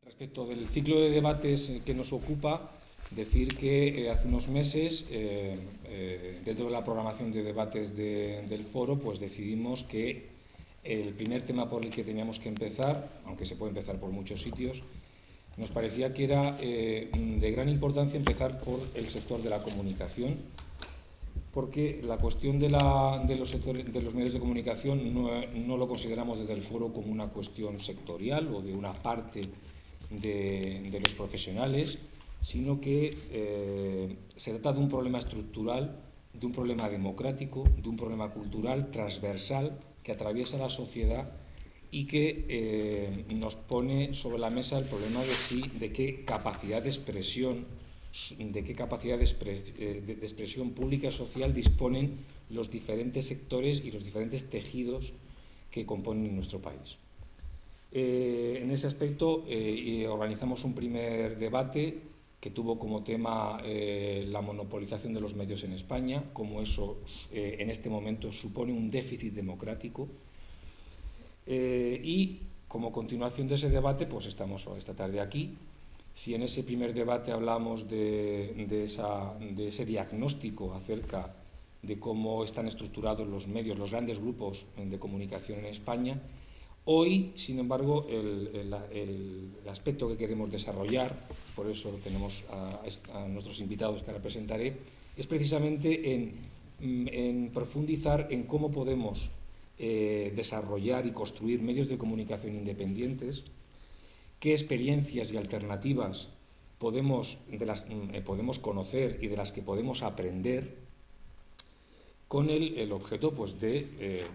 Respecto del ciclo de debates que nos ocupa, decir que hace unos meses, dentro de la programación de debates del foro, pues decidimos que el primer tema por el que teníamos que empezar, aunque se puede empezar por muchos sitios, nos parecía que era de gran importancia empezar por el sector de la comunicación, porque la cuestión de los medios de comunicación no lo consideramos desde el foro como una cuestión sectorial o de una parte de los profesionales, sino que se trata de un problema estructural, de un problema democrático, de un problema cultural transversal que atraviesa la sociedad y que nos pone sobre la mesa el problema de qué capacidad de expresión, de expresión pública y social disponen los diferentes sectores y los diferentes tejidos que componen nuestro país. En ese aspecto organizamos un primer debate que tuvo como tema la monopolización de los medios en España, cómo eso en este momento supone un déficit democrático. Y como continuación de ese debate, pues estamos esta tarde aquí. Si en ese primer debate hablamos de ese diagnóstico acerca de cómo están estructurados los medios, los grandes grupos de comunicación en España, hoy, sin embargo, el aspecto que queremos desarrollar, por eso tenemos a nuestros invitados que ahora presentaré, es precisamente en profundizar en cómo podemos desarrollar y construir medios de comunicación independientes, qué experiencias y alternativas podemos conocer y de las que podemos aprender, con el objeto pues, de,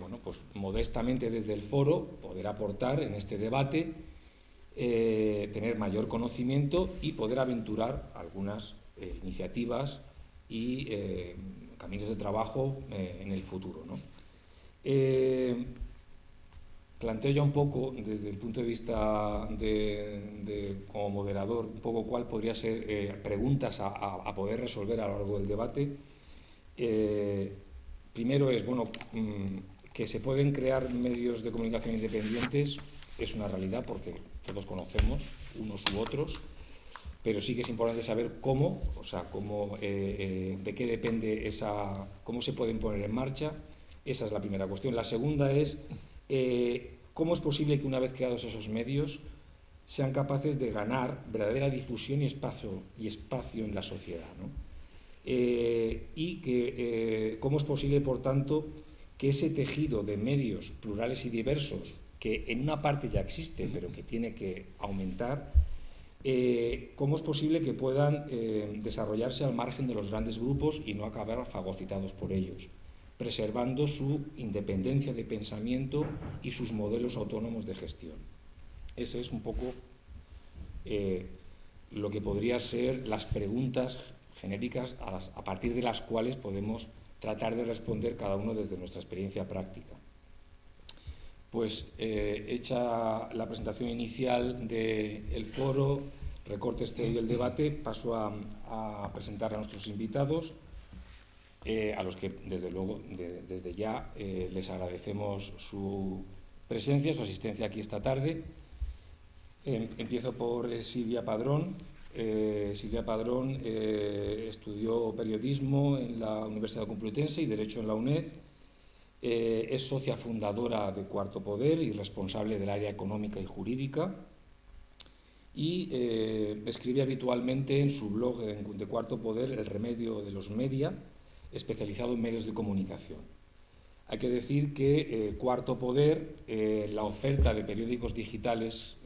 modestamente desde el foro, poder aportar en este debate, tener mayor conocimiento y poder aventurar algunas iniciativas y caminos de trabajo en el futuro, ¿no? Planteo ya un poco, desde el punto de vista como moderador, un poco cuál podría ser preguntas a poder resolver a lo largo del debate. Primero es, que se pueden crear medios de comunicación independientes, es una realidad porque todos conocemos unos u otros, pero sí que es importante saber cómo, de qué depende cómo se pueden poner en marcha. Esa es la primera cuestión. La segunda es cómo es posible que una vez creados esos medios sean capaces de ganar verdadera difusión y espacio en la sociedad, ¿no? Cómo es posible, por tanto, que ese tejido de medios plurales y diversos, que en una parte ya existe, pero que tiene que aumentar, cómo es posible que puedan desarrollarse al margen de los grandes grupos y no acabar fagocitados por ellos, preservando su independencia de pensamiento y sus modelos autónomos de gestión. Ese es un poco lo que podría ser las preguntas genéricas a partir de las cuales podemos tratar de responder cada uno desde nuestra experiencia práctica. Pues hecha la presentación inicial del foro, recorte y el debate, paso a presentar a nuestros invitados, a los que desde luego desde ya les agradecemos su presencia, su asistencia aquí esta tarde. Empiezo por Silvia Padrón. Silvia Padrón estudió periodismo en la Universidad Complutense y Derecho en la UNED. Es socia fundadora de Cuarto Poder y responsable del área económica y jurídica. Y escribe habitualmente en su blog de Cuarto Poder, El remedio de los media, especializado en medios de comunicación. Hay que decir que Cuarto Poder, la oferta de periódicos digitales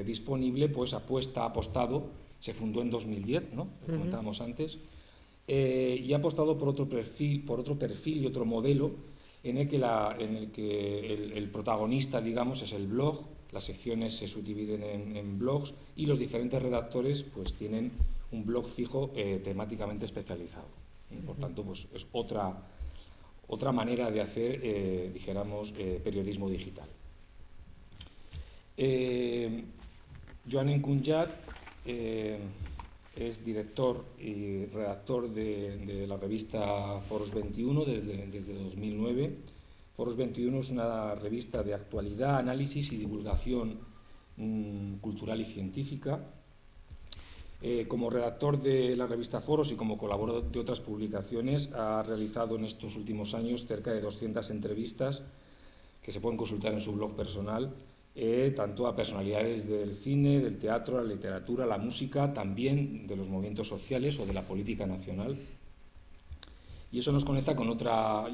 disponible, pues ha apostado, se fundó en 2010, ¿no? Lo comentábamos antes, y ha apostado por otro perfil y otro modelo en el que el protagonista, digamos, es el blog. Las secciones se subdividen en blogs y los diferentes redactores pues tienen un blog fijo temáticamente especializado. Por tanto, pues es otra manera de hacer, dijéramos, periodismo digital. Joan Encunllat es director y redactor de la revista Foros 21 desde 2009. Foros 21 es una revista de actualidad, análisis y divulgación cultural y científica. Como redactor de la revista Foros y como colaborador de otras publicaciones, ha realizado en estos últimos años cerca de 200 entrevistas que se pueden consultar en su blog personal, tanto a personalidades del cine, del teatro, la literatura, la música, también de los movimientos sociales o de la política nacional. Y eso nos conecta con otra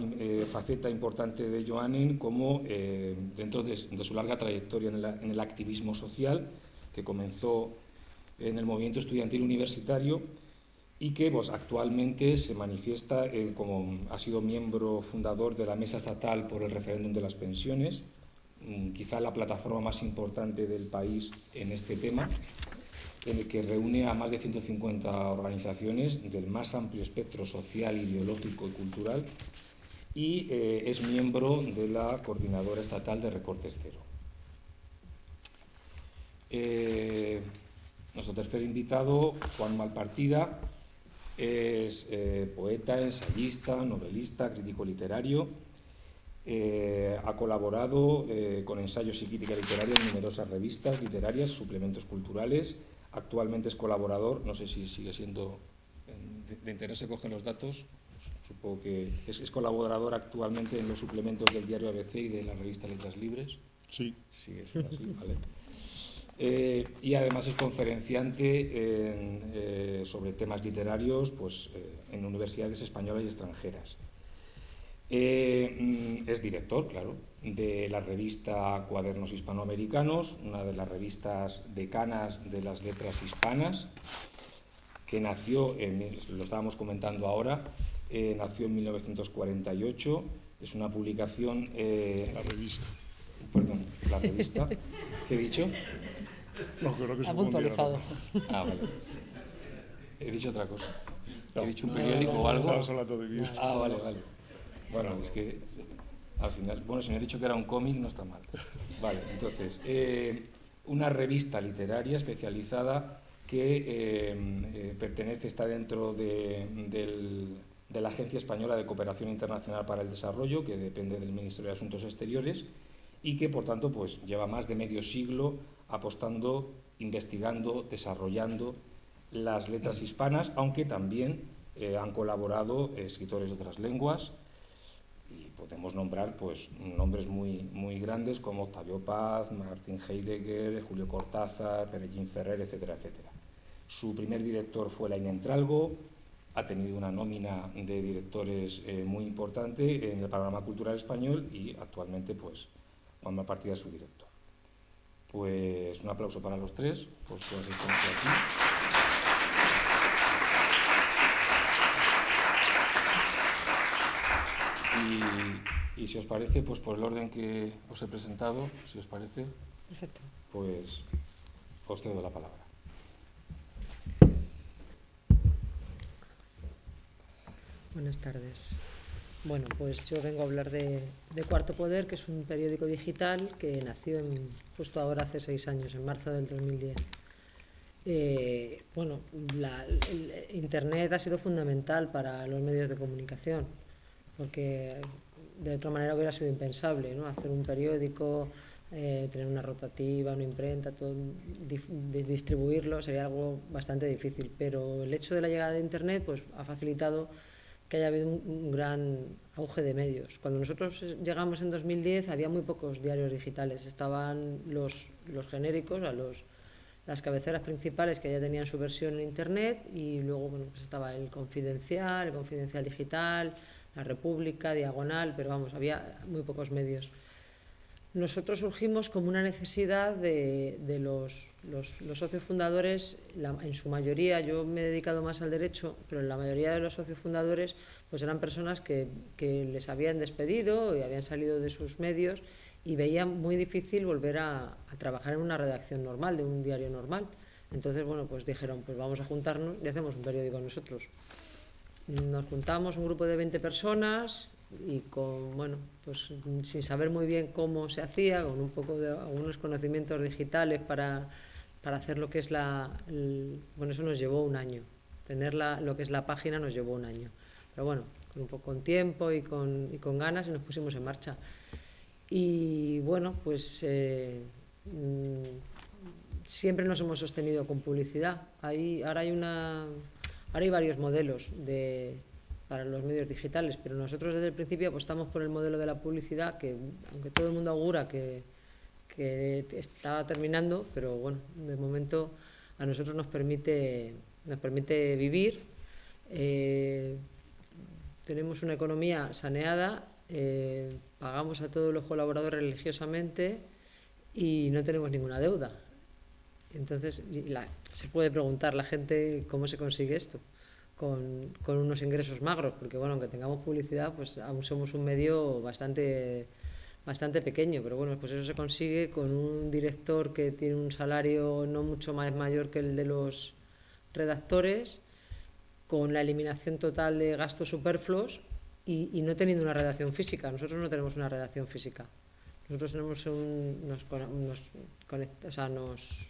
faceta importante de Joanen, como dentro de su larga trayectoria en el activismo social, que comenzó en el movimiento estudiantil universitario y que pues, actualmente se manifiesta como ha sido miembro fundador de la Mesa Estatal por el Referéndum de las Pensiones, quizá la plataforma más importante del país en este tema, en el que reúne a más de 150 organizaciones del más amplio espectro social, ideológico y cultural, y es miembro de la Coordinadora Estatal de Recortes Cero. Nuestro tercer invitado, Juan Malpartida, es poeta, ensayista, novelista, crítico literario. Ha colaborado con ensayos y crítica literaria en numerosas revistas literarias, suplementos culturales. Actualmente es colaborador, no sé si sigue siendo de interés, se cogen los datos, supongo que es colaborador actualmente en los suplementos del diario ABC y de la revista Letras Libres. Sí. Sigue siendo así, ¿vale? Y además es conferenciante sobre temas literarios pues, en universidades españolas y extranjeras. Es director, claro, de la revista Cuadernos Hispanoamericanos, una de las revistas decanas de las letras hispanas, que nació, lo estábamos comentando ahora, nació en 1948, es una publicación... la revista. Perdón, la revista. ¿Qué he dicho? No, creo que se ha puntualizado. Ah, vale. He dicho otra cosa. No, ¿He dicho un periódico o algo? Estamos hablando de vida. Ah, vale, vale. Bueno, es que al final... Bueno, si me he dicho que era un cómic, no está mal. Vale, entonces, una revista literaria especializada que pertenece, está dentro de la Agencia Española de Cooperación Internacional para el Desarrollo, que depende del Ministerio de Asuntos Exteriores, y que, por tanto, pues, lleva más de medio siglo apostando, investigando, desarrollando las letras hispanas, aunque también han colaborado escritores de otras lenguas, y podemos nombrar pues, nombres muy grandes como Octavio Paz, Martín Heidegger, Julio Cortázar, Peregrín Ferrer, etcétera, etcétera. Su primer director fue Lain Entralgo, ha tenido una nómina de directores muy importante en el panorama cultural español y actualmente pues, Juan Malpartida es su director. Pues un aplauso para los tres por su asistencia aquí. Y si os parece, pues por el orden que os he presentado, si os parece, Perfecto. Pues os cedo la palabra. Buenas tardes. Bueno, pues yo vengo a hablar de Cuarto Poder, que es un periódico digital que nació justo ahora hace 6 años, en marzo del 2010. Bueno, el Internet ha sido fundamental para los medios de comunicación, porque de otra manera hubiera sido impensable, ¿no? Hacer un periódico, tener una rotativa, una imprenta, todo, distribuirlo sería algo bastante difícil, pero el hecho de la llegada de Internet pues, ha facilitado que haya habido un gran auge de medios. Cuando nosotros llegamos en 2010 había muy pocos diarios digitales, estaban los genéricos, las cabeceras principales que ya tenían su versión en Internet, y luego bueno, pues estaba el Confidencial Digital, La República, Diagonal, pero vamos, había muy pocos medios. Nosotros surgimos como una necesidad de los socios fundadores, en su mayoría, yo me he dedicado más al derecho, pero en la mayoría de los socios fundadores pues eran personas que les habían despedido y habían salido de sus medios y veían muy difícil volver a trabajar en una redacción normal, de un diario normal. Entonces, bueno, pues dijeron, pues vamos a juntarnos y hacemos un periódico nosotros. Nos juntamos un grupo de 20 personas y bueno, pues sin saber muy bien cómo se hacía, con un poco de algunos conocimientos digitales para hacer lo que es bueno, eso nos llevó un año. Tener lo que es la página nos llevó un año. Pero bueno, con tiempo y con ganas, y nos pusimos en marcha. Y bueno, pues siempre nos hemos sostenido con publicidad. Ahora hay varios modelos para los medios digitales, pero nosotros desde el principio apostamos por el modelo de la publicidad, que aunque todo el mundo augura que está terminando, pero bueno, de momento a nosotros nos permite vivir. Tenemos una economía saneada, pagamos a todos los colaboradores religiosamente y no tenemos ninguna deuda. Entonces, se puede preguntar la gente cómo se consigue esto con unos ingresos magros, porque bueno, aunque tengamos publicidad, pues aún somos un medio bastante pequeño, pero bueno, pues eso se consigue con un director que tiene un salario no mucho más mayor que el de los redactores, con la eliminación total de gastos superfluos y no teniendo una redacción física. Nosotros no tenemos una redacción física. Nosotros nos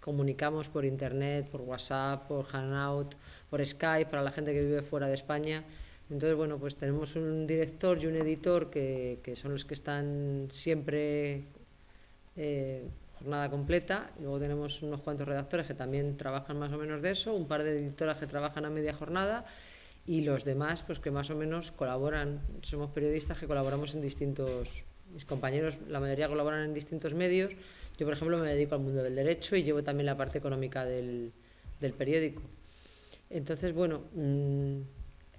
comunicamos por internet, por WhatsApp, por Hangout, por Skype, para la gente que vive fuera de España. Entonces, bueno, pues tenemos un director y un editor que son los que están siempre jornada completa. Luego tenemos unos cuantos redactores que también trabajan más o menos de eso, un par de editoras que trabajan a media jornada y los demás pues que más o menos colaboran. Somos periodistas que colaboramos en distintos... Mis compañeros, la mayoría colaboran en distintos medios. Yo, por ejemplo, me dedico al mundo del derecho y llevo también la parte económica del periódico. Entonces, bueno,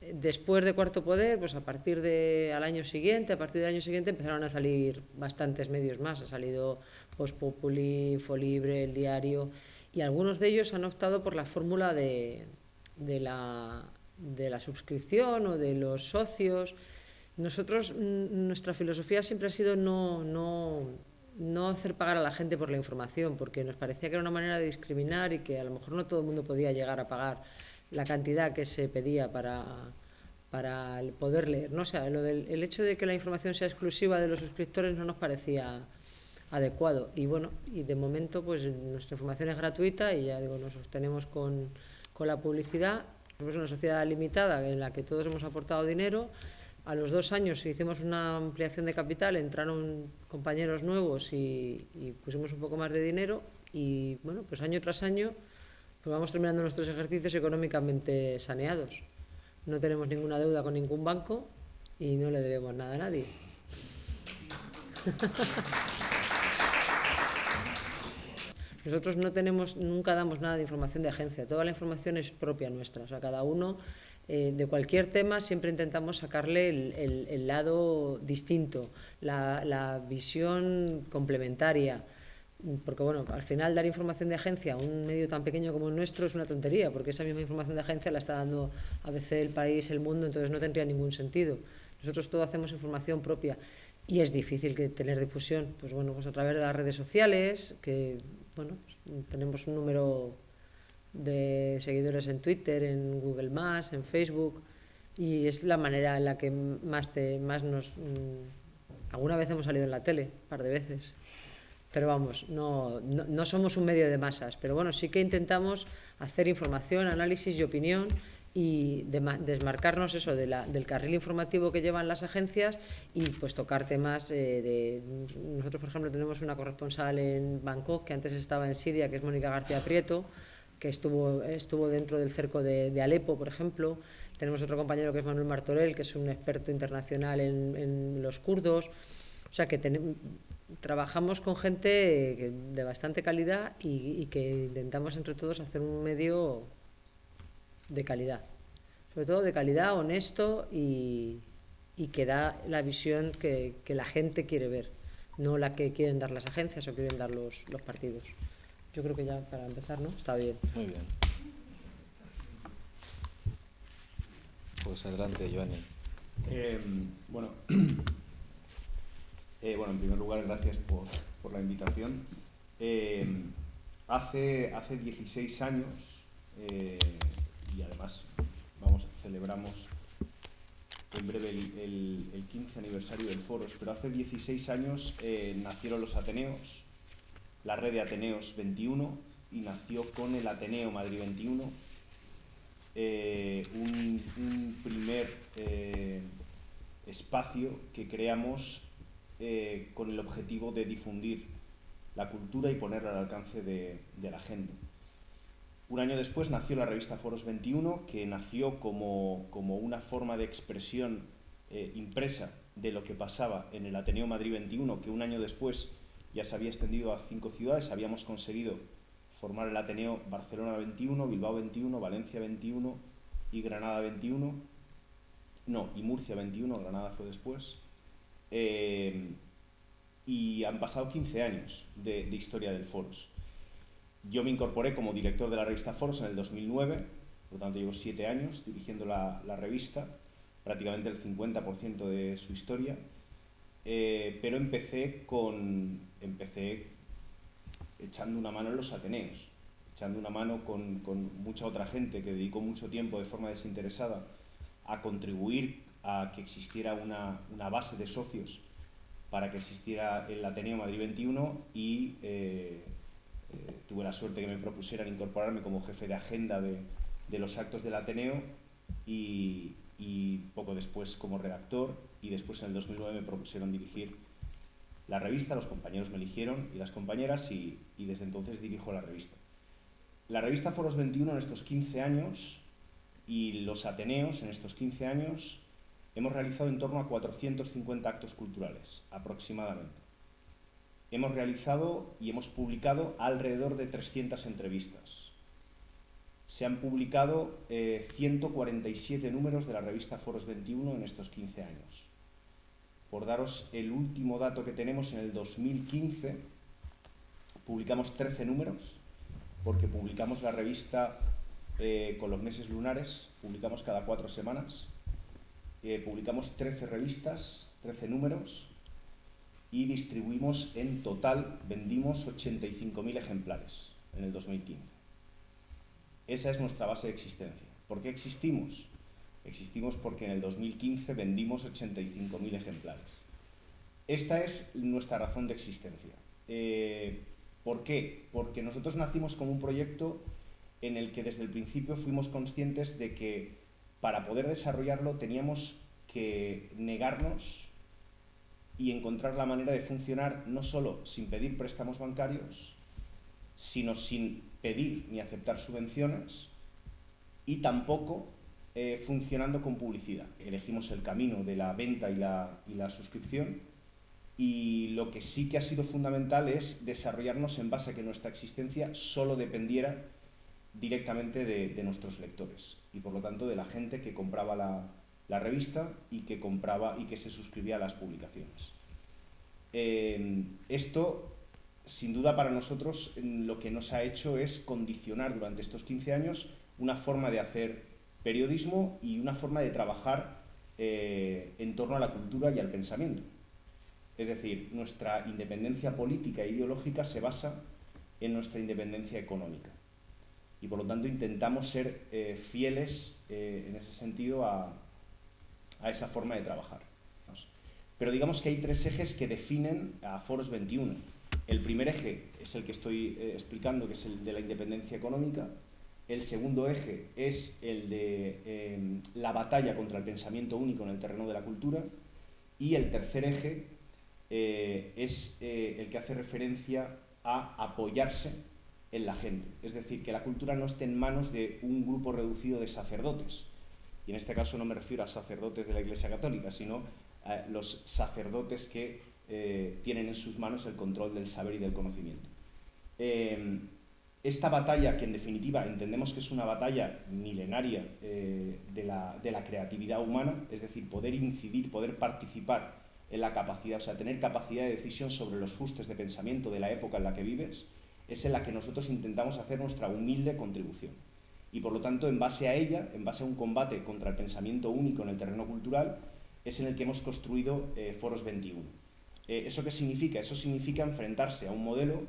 después de Cuarto Poder, pues a partir del año siguiente empezaron a salir bastantes medios más. Ha salido Vox Populi, Infolibre, El Diario, y algunos de ellos han optado por la fórmula de la suscripción o de los socios. Nosotros, nuestra filosofía siempre ha sido no hacer pagar a la gente por la información, porque nos parecía que era una manera de discriminar y que a lo mejor no todo el mundo podía llegar a pagar la cantidad que se pedía para poder leer, ¿no? O sea, el hecho de que la información sea exclusiva de los suscriptores no nos parecía adecuado. Y bueno, y de momento pues nuestra información es gratuita y ya digo, nos sostenemos con la publicidad. Somos una sociedad limitada en la que todos hemos aportado dinero. A los 2 años hicimos una ampliación de capital, entraron compañeros nuevos y pusimos un poco más de dinero y bueno, pues año tras año pues vamos terminando nuestros ejercicios económicamente saneados. No tenemos ninguna deuda con ningún banco y no le debemos nada a nadie. Nosotros nunca damos nada de información de agencia, toda la información es propia nuestra, o sea, cada uno de cualquier tema siempre intentamos sacarle el lado distinto, la visión complementaria, porque bueno, al final dar información de agencia a un medio tan pequeño como el nuestro es una tontería, porque esa misma información de agencia la está dando ABC, El País, El Mundo, entonces no tendría ningún sentido. Nosotros todo hacemos información propia y es difícil tener difusión, pues bueno, pues a través de las redes sociales, que bueno, pues tenemos un número de seguidores en Twitter, en Google+, en Facebook, y es la manera en la que más nos... alguna vez hemos salido en la tele, un par de veces, pero vamos, no somos un medio de masas, pero bueno, sí que intentamos hacer información, análisis y opinión y desmarcarnos eso del carril informativo que llevan las agencias y pues tocar temas nosotros, por ejemplo, tenemos una corresponsal en Bangkok que antes estaba en Siria, que es Mónica García Prieto, que estuvo dentro del cerco de Alepo, por ejemplo. Tenemos otro compañero que es Manuel Martorell, que es un experto internacional en los kurdos. O sea que trabajamos con gente de bastante calidad y que intentamos entre todos hacer un medio de calidad, sobre todo de calidad, honesto y que da la visión que la gente quiere ver, no la que quieren dar las agencias o quieren dar los partidos. Yo creo que ya para empezar, ¿no? Está bien. Muy bien. Pues adelante, Joanny. Bueno, en primer lugar, gracias por la invitación. Hace 16 años, y además celebramos en breve el 15 aniversario del Foros, pero hace 16 años nacieron los Ateneos, la red de Ateneos 21, y nació con el Ateneo Madrid 21, un primer espacio que creamos con el objetivo de difundir la cultura y ponerla al alcance de la gente. Un año después nació la revista Foros 21, que nació como una forma de expresión impresa de lo que pasaba en el Ateneo Madrid 21, que un año después ya se había extendido a 5 ciudades. Habíamos conseguido formar el Ateneo Barcelona 21, Bilbao 21, Valencia 21 y Granada 21. No, y Murcia 21, Granada fue después. Y han pasado 15 años de historia del Foros. Yo me incorporé como director de la revista Foros en el 2009, por lo tanto llevo 7 años dirigiendo la revista, prácticamente el 50% de su historia, pero empecé echando una mano en los Ateneos, echando una mano con mucha otra gente que dedicó mucho tiempo de forma desinteresada a contribuir a que existiera una base de socios para que existiera el Ateneo Madrid 21 y tuve la suerte que me propusieran incorporarme como jefe de agenda de los actos del Ateneo y poco después como redactor, y después en el 2009 me propusieron dirigir la revista. Los compañeros me eligieron y las compañeras, y desde entonces dirijo la revista. La revista Foros 21 en estos 15 años y los Ateneos en estos 15 años hemos realizado en torno a 450 actos culturales aproximadamente. Hemos realizado y hemos publicado alrededor de 300 entrevistas. Se han publicado 147 números de la revista Foros 21 en estos 15 años. Por daros el último dato que tenemos, en el 2015 publicamos 13 números, porque publicamos la revista con los meses lunares, publicamos cada 4 semanas. Publicamos 13 revistas, 13 números, y distribuimos en total, vendimos 85.000 ejemplares en el 2015. Esa es nuestra base de existencia. ¿Por qué existimos? Existimos porque en el 2015 vendimos 85.000 ejemplares. Esta es nuestra razón de existencia. ¿Por qué? Porque nosotros nacimos como un proyecto en el que desde el principio fuimos conscientes de que para poder desarrollarlo teníamos que negarnos y encontrar la manera de funcionar no solo sin pedir préstamos bancarios, sino sin pedir ni aceptar subvenciones, y tampoco funcionando con publicidad. Elegimos el camino de la venta y la suscripción, y lo que sí que ha sido fundamental es desarrollarnos en base a que nuestra existencia solo dependiera directamente de nuestros lectores, y por lo tanto de la gente que compraba la revista y que se suscribía a las publicaciones. Esto, sin duda, para nosotros lo que nos ha hecho es condicionar durante estos 15 años una forma de hacer periodismo y una forma de trabajar en torno a la cultura y al pensamiento. Es decir, nuestra independencia política e ideológica se basa en nuestra independencia económica, y por lo tanto intentamos ser fieles en ese sentido a esa forma de trabajar. Pero digamos que hay 3 ejes que definen a Foros 21. El primer eje es el que estoy explicando, que es el de la independencia económica. El segundo eje es el de la batalla contra el pensamiento único en el terreno de la cultura. Y el tercer eje es el que hace referencia a apoyarse en la gente. Es decir, que la cultura no esté en manos de un grupo reducido de sacerdotes. Y en este caso no me refiero a sacerdotes de la Iglesia Católica, sino a los sacerdotes que tienen en sus manos el control del saber y del conocimiento. Esta batalla, que en definitiva entendemos que es una batalla milenaria de la creatividad humana, es decir, poder incidir, poder participar en la capacidad, o sea, tener capacidad de decisión sobre los fustes de pensamiento de la época en la que vives, es en la que nosotros intentamos hacer nuestra humilde contribución. Y por lo tanto, en base a ella, en base a un combate contra el pensamiento único en el terreno cultural, es en el que hemos construido Foros 21. ¿Eso qué significa? Eso significa enfrentarse a un modelo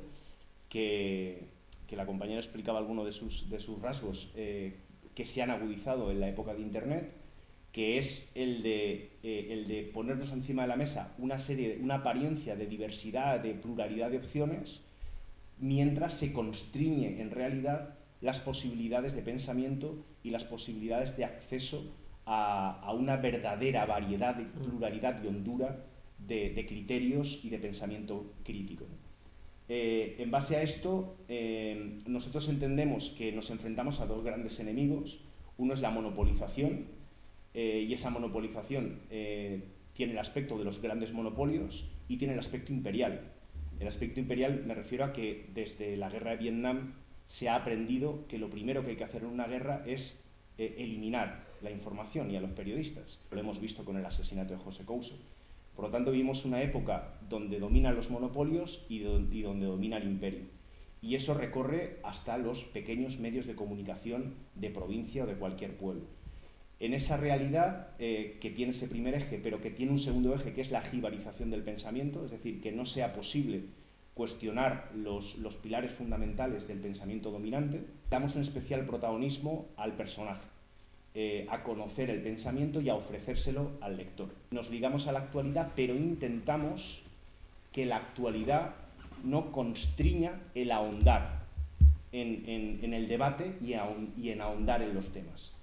que la compañera explicaba alguno de sus rasgos que se han agudizado en la época de Internet, que es el de ponernos encima de la mesa una apariencia de diversidad, de pluralidad de opciones, mientras se constriñe en realidad las posibilidades de pensamiento y las posibilidades de acceso a una verdadera variedad, de pluralidad y hondura de criterios y de pensamiento crítico. En base a esto, nosotros entendemos que nos enfrentamos a dos grandes enemigos. Uno es la monopolización, y esa monopolización tiene el aspecto de los grandes monopolios y tiene el aspecto imperial. El aspecto imperial me refiero a que desde la guerra de Vietnam se ha aprendido que lo primero que hay que hacer en una guerra es eliminar la información y a los periodistas. Lo hemos visto con el asesinato de José Couso. Por lo tanto, vivimos una época donde dominan los monopolios y donde domina el imperio. Y eso recorre hasta los pequeños medios de comunicación de provincia o de cualquier pueblo. En esa realidad que tiene ese primer eje, pero que tiene un segundo eje, que es la jibarización del pensamiento, es decir, que no sea posible cuestionar los pilares fundamentales del pensamiento dominante, damos un especial protagonismo al personaje, a conocer el pensamiento y a ofrecérselo al lector. Nos ligamos a la actualidad, pero intentamos que la actualidad no constriña el ahondar en el debate y en ahondar en los temas.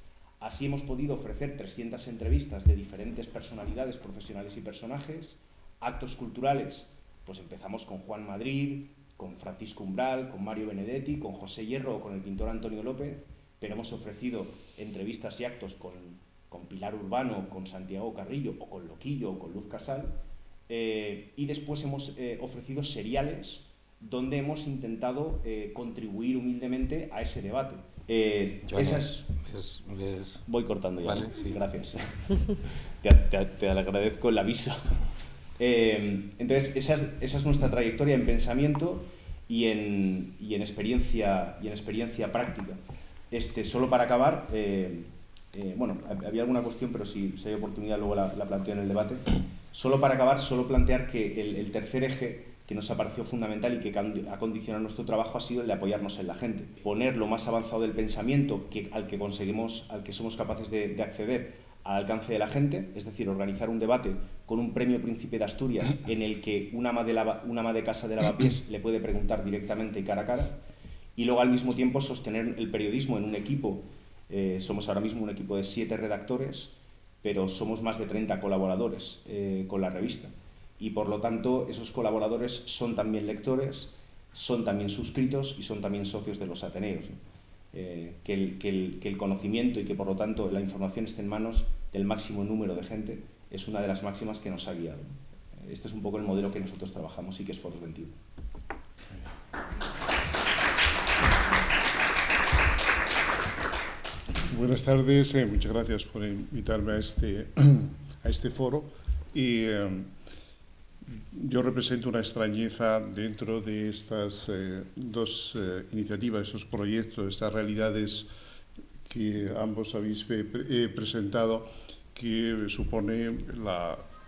Así hemos podido ofrecer 300 entrevistas de diferentes personalidades profesionales y personajes, actos culturales, pues empezamos con Juan Madrid, con Francisco Umbral, con Mario Benedetti, con José Hierro o con el pintor Antonio López, pero hemos ofrecido entrevistas y actos con Pilar Urbano, con Santiago Carrillo, o con Loquillo, o con Luz Casal, y después hemos ofrecido seriales donde hemos intentado contribuir humildemente a ese debate. Voy cortando ya. Vale, sí. Gracias. te agradezco el aviso. Entonces, esa es nuestra trayectoria en pensamiento y en experiencia práctica. Solo para acabar, bueno, había alguna cuestión, pero si hay oportunidad luego la planteo en el debate. Solo para acabar, solo plantear que el tercer eje que nos ha parecido fundamental y que ha condicionado nuestro trabajo ha sido el de apoyarnos en la gente. Poner lo más avanzado del pensamiento al que somos capaces de acceder al alcance de la gente, es decir, organizar un debate con un premio Príncipe de Asturias en el que una ama de casa de Lavapiés le puede preguntar directamente y cara a cara, y luego al mismo tiempo sostener el periodismo en un equipo. Somos ahora mismo un equipo de 7 redactores, pero somos más de 30 colaboradores con la revista. Y por lo tanto, esos colaboradores son también lectores, son también suscritos y son también socios de los Ateneos, ¿no? Que el conocimiento y que por lo tanto la información esté en manos del máximo número de gente es una de las máximas que nos ha guiado. Este es un poco el modelo que nosotros trabajamos y que es Foros 21. Buenas tardes, muchas gracias por invitarme a este foro. Y yo represento una extrañeza dentro de estas dos iniciativas, estos proyectos, estas realidades que ambos habéis presentado, que supone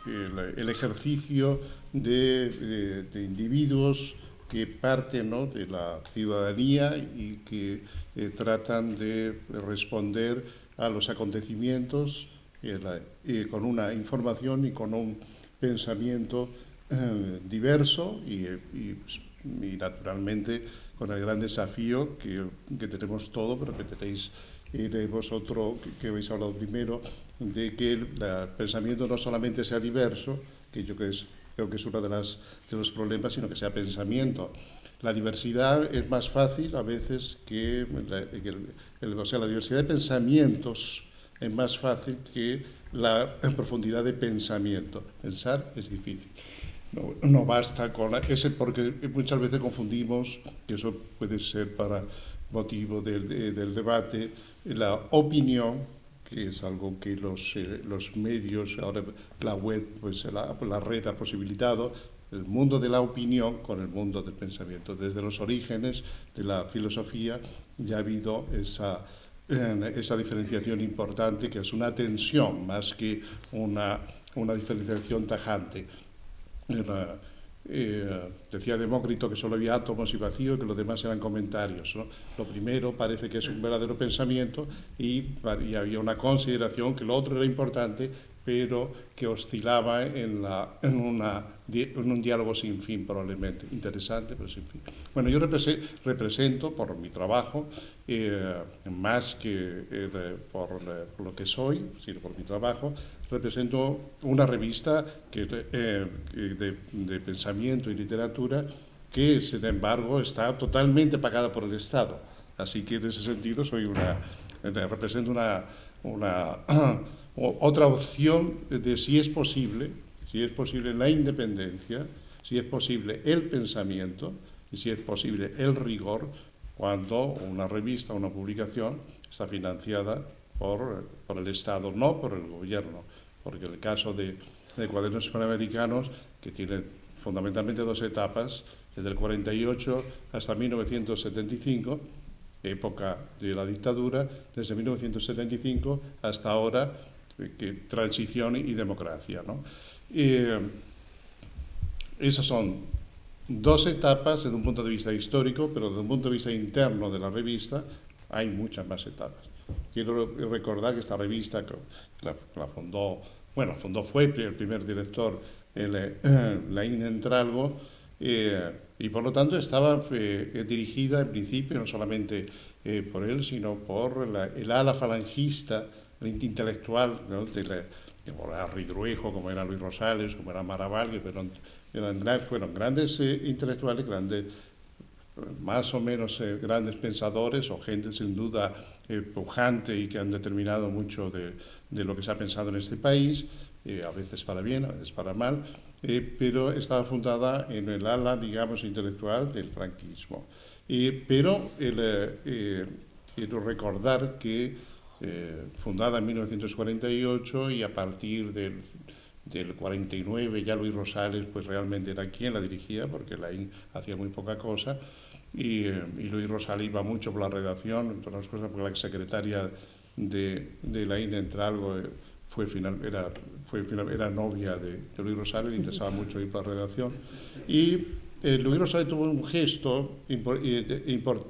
el ejercicio de individuos que parten, ¿no?, de la ciudadanía y que tratan de responder a los acontecimientos con una información y con un pensamiento diverso y naturalmente con el gran desafío que tenemos todos, pero que tenéis vosotros, que habéis hablado primero, de que el pensamiento no solamente sea diverso, que yo creo que es uno de los problemas, sino que sea pensamiento. La diversidad es más fácil a veces o sea, la diversidad de pensamientos es más fácil que la profundidad de pensamiento. Pensar es difícil. No basta con porque muchas veces confundimos, y eso puede ser para motivo del debate, la opinión, que es algo que los medios, ahora la web, pues la red ha posibilitado, el mundo de la opinión con el mundo del pensamiento. Desde los orígenes de la filosofía ya ha habido esa diferenciación importante, que es una tensión más que una diferenciación tajante. Decía Demócrito que solo había átomos y vacío y que los demás eran comentarios, ¿no? Lo primero parece que es un verdadero pensamiento y había una consideración que lo otro era importante, pero que oscilaba en un diálogo sin fin, probablemente. Interesante, pero sin fin. Bueno, yo represento por mi trabajo, más que por lo que soy, sino por mi trabajo, represento una revista de pensamiento y literatura que sin embargo está totalmente pagada por el Estado. Así que en ese sentido represento otra opción de si es posible la independencia, si es posible el pensamiento y si es posible el rigor cuando una revista o una publicación está financiada por el Estado, no por el gobierno. Porque el caso de Cuadernos Hispanoamericanos, que tiene fundamentalmente dos etapas, desde el 48 hasta 1975, época de la dictadura, desde 1975 hasta ahora, transición y democracia, ¿no? Esas son dos etapas desde un punto de vista histórico, pero desde un punto de vista interno de la revista hay muchas más etapas. Quiero recordar que esta revista, que la fundó, fue el primer director, Laín Entralgo, y por lo tanto estaba dirigida en principio no solamente por él, sino por el ala falangista, el intelectual, ¿no? Como era Ridruejo, como era Luis Rosales, como era Maraval, que fueron grandes intelectuales, más o menos grandes pensadores, o gente sin duda pujante y que han determinado mucho de lo que se ha pensado en este país, a veces para bien, a veces para mal, pero estaba fundada en el ala, digamos, intelectual del franquismo. Pero quiero recordar que fundada en 1948 y a partir del 49 ya Luis Rosales pues realmente era quien la dirigía, porque Laín hacía muy poca cosa, y Luis Rosales iba mucho por la redacción, entre otras cosas porque la secretaria de Laín Entralgo era novia de Luis Rosales, le interesaba mucho ir por la redacción, y Luis Rosales tuvo un gesto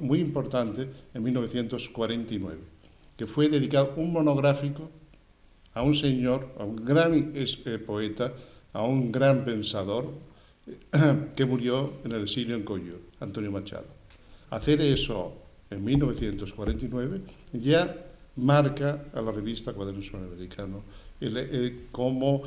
muy importante en 1949, que fue dedicado un monográfico a un señor, a un gran poeta, a un gran pensador que murió en el exilio en Coyur, Antonio Machado. Hacer eso en 1949 ya marca a la revista Cuadernos Hispanoamericanos como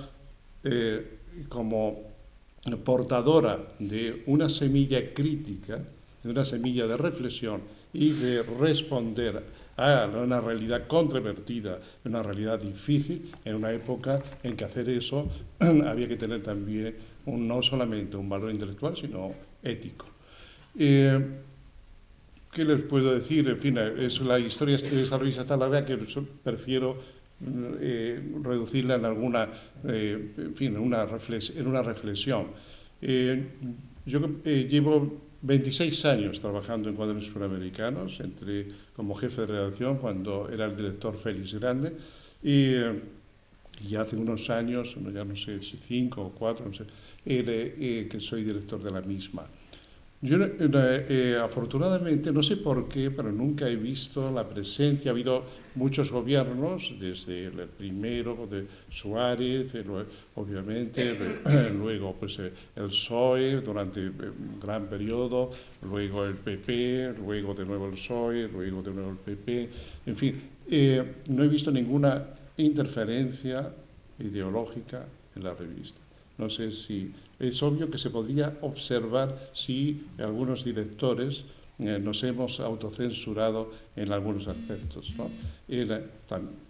portadora de una semilla crítica, de una semilla de reflexión y de responder a una realidad controvertida, una realidad difícil, en una época en que hacer eso había que tener también no solamente un valor intelectual, sino ético. ¿Qué les puedo decir? En fin, la historia de esta revista está larga, que prefiero reducirla en en una reflexión. Yo llevo 26 años trabajando en Cuadernos Hispanoamericanos, entré como jefe de redacción cuando era el director Félix Grande, y hace unos años, ya no sé si 5 o 4, no sé, que soy director de la misma. Yo afortunadamente, no sé por qué, pero nunca he visto la presencia. Ha habido muchos gobiernos, desde el primero de Suárez, obviamente, luego pues, el PSOE durante un gran periodo, luego el PP, luego de nuevo el PSOE, luego de nuevo el PP. En fin, no he visto ninguna interferencia ideológica en la revista. No sé si es obvio que se podría observar si algunos directores nos hemos autocensurado en algunos aspectos, ¿no?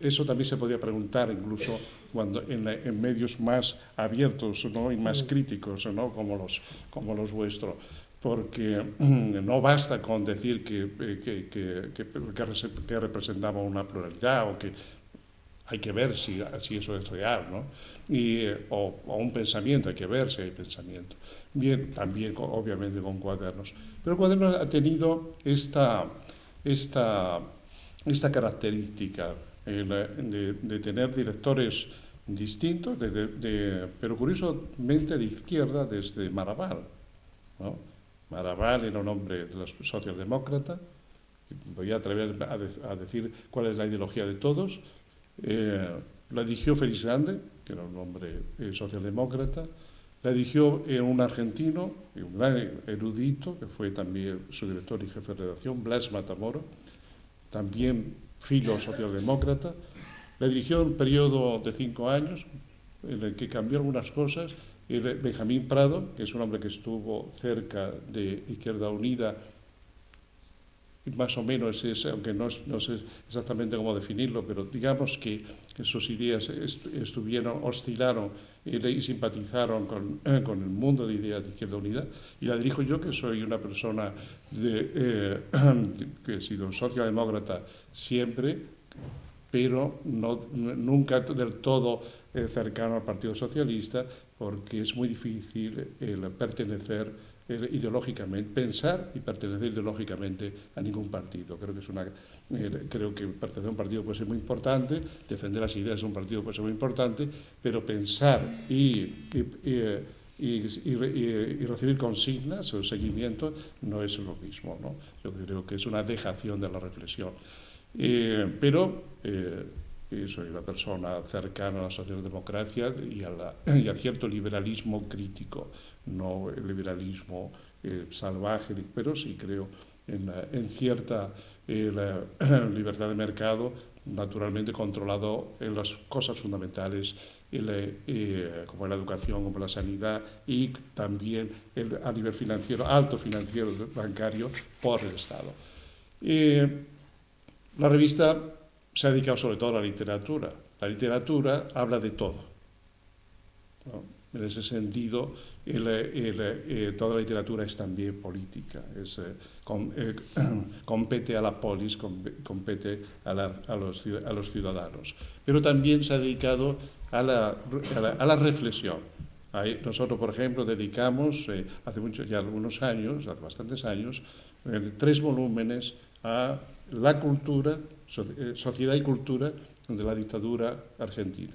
Eso también se podría preguntar incluso cuando en medios más abiertos, ¿no? Y más críticos, ¿no? como los vuestros. Porque no basta con decir que representamos una pluralidad o que hay que ver si eso es real, ¿no? O un pensamiento, hay que ver si hay pensamiento. Bien, también obviamente con Cuadernos. Pero Cuadernos ha tenido esta característica de tener directores distintos, pero curiosamente de izquierda desde Maraval, ¿no? Maraval era un hombre de los socialdemócratas, voy a atrever a decir cuál es la ideología de todos. La dirigió Félix Grande, que era un hombre socialdemócrata, la dirigió un argentino, un gran erudito, que fue también su director y jefe de redacción, Blas Matamoro, también filo socialdemócrata. La dirigió en un periodo de 5 años, en el que cambió algunas cosas, Benjamín Prado, que es un hombre que estuvo cerca de Izquierda Unida, más o menos, aunque no sé exactamente cómo definirlo, pero digamos que sus ideas oscilaron y simpatizaron con el mundo de ideas de Izquierda Unida, y la dirijo yo, que soy una persona que he sido socialdemócrata siempre, pero nunca del todo cercano al Partido Socialista, porque es muy difícil pertenecer ideológicamente, pensar y pertenecer ideológicamente a ningún partido. Creo que pertenecer a un partido puede ser muy importante, defender las ideas de un partido puede ser muy importante, pero pensar y recibir consignas o seguimiento no es lo mismo, ¿no? Yo creo que es una dejación de la reflexión. Pero soy una persona cercana a la socialdemocracia y a cierto liberalismo crítico, no el liberalismo salvaje, pero sí creo en cierta libertad de mercado, naturalmente controlado en las cosas fundamentales, como la educación, como la sanidad, y también a nivel financiero, alto financiero bancario, por el Estado. La revista se ha dedicado sobre todo a la literatura. La literatura habla de todo, ¿no? En ese sentido, toda la literatura es también política, compete a la polis, compete a los ciudadanos. Pero también se ha dedicado a la reflexión. Nosotros, por ejemplo, dedicamos hace bastantes años, 3 volúmenes a la cultura, sociedad y cultura de la dictadura argentina.